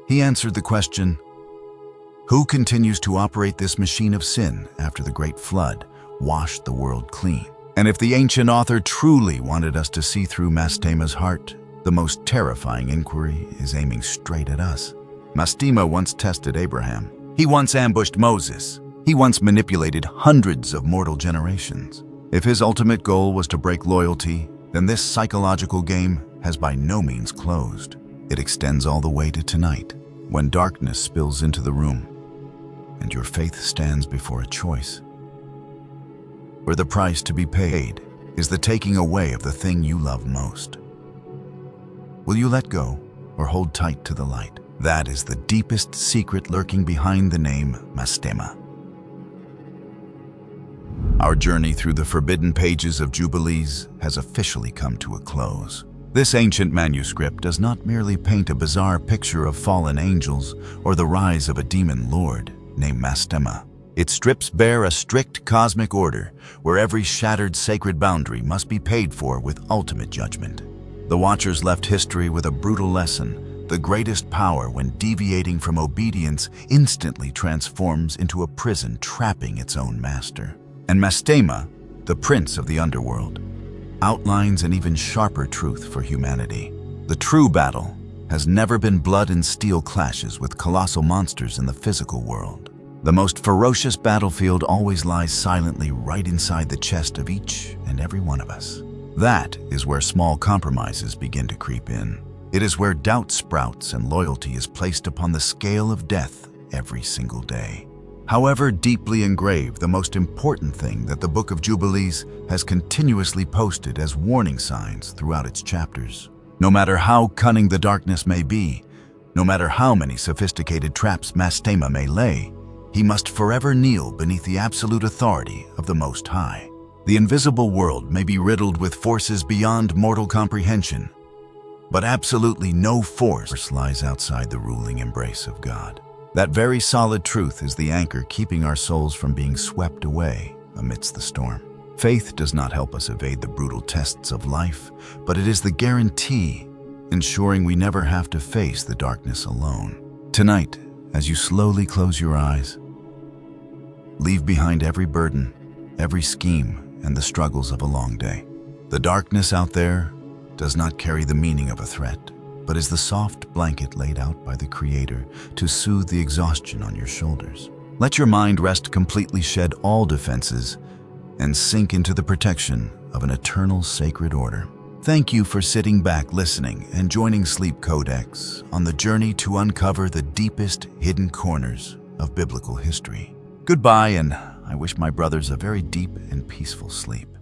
he answered the question, who continues to operate this machine of sin after the Great Flood washed the world clean? And if the ancient author truly wanted us to see through Mastema's heart, the most terrifying inquiry is aiming straight at us. Mastema once tested Abraham. He once ambushed Moses. He once manipulated hundreds of mortal generations. If his ultimate goal was to break loyalty, then this psychological game has by no means closed. It extends all the way to tonight, when darkness spills into the room and your faith stands before a choice, where the price to be paid is the taking away of the thing you love most. Will you let go or hold tight to the light? That is the deepest secret lurking behind the name Mastema. Our journey through the forbidden pages of Jubilees has officially come to a close. This ancient manuscript does not merely paint a bizarre picture of fallen angels or the rise of a demon lord named Mastema. It strips bare a strict cosmic order where every shattered sacred boundary must be paid for with ultimate judgment. The Watchers left history with a brutal lesson. The greatest power, when deviating from obedience, instantly transforms into a prison trapping its own master. And Mastema, the prince of the underworld, outlines an even sharper truth for humanity. The true battle has never been blood and steel clashes with colossal monsters in the physical world. The most ferocious battlefield always lies silently right inside the chest of each and every one of us. That is where small compromises begin to creep in. It is where doubt sprouts and loyalty is placed upon the scale of death every single day. However deeply engraved, the most important thing that the Book of Jubilees has continuously posted as warning signs throughout its chapters. No matter how cunning the darkness may be, no matter how many sophisticated traps Mastema may lay, he must forever kneel beneath the absolute authority of the Most High. The invisible world may be riddled with forces beyond mortal comprehension, but absolutely no force lies outside the ruling embrace of God. That very solid truth is the anchor keeping our souls from being swept away amidst the storm. Faith does not help us evade the brutal tests of life, but it is the guarantee ensuring we never have to face the darkness alone. Tonight, as you slowly close your eyes, leave behind every burden, every scheme, and the struggles of a long day. The darkness out there does not carry the meaning of a threat, but is the soft blanket laid out by the Creator to soothe the exhaustion on your shoulders. Let your mind rest completely, shed all defenses, and sink into the protection of an eternal sacred order. Thank you for sitting back, listening, and joining Sleep Codex on the journey to uncover the deepest hidden corners of biblical history. Goodbye, and I wish my brothers a very deep and peaceful sleep.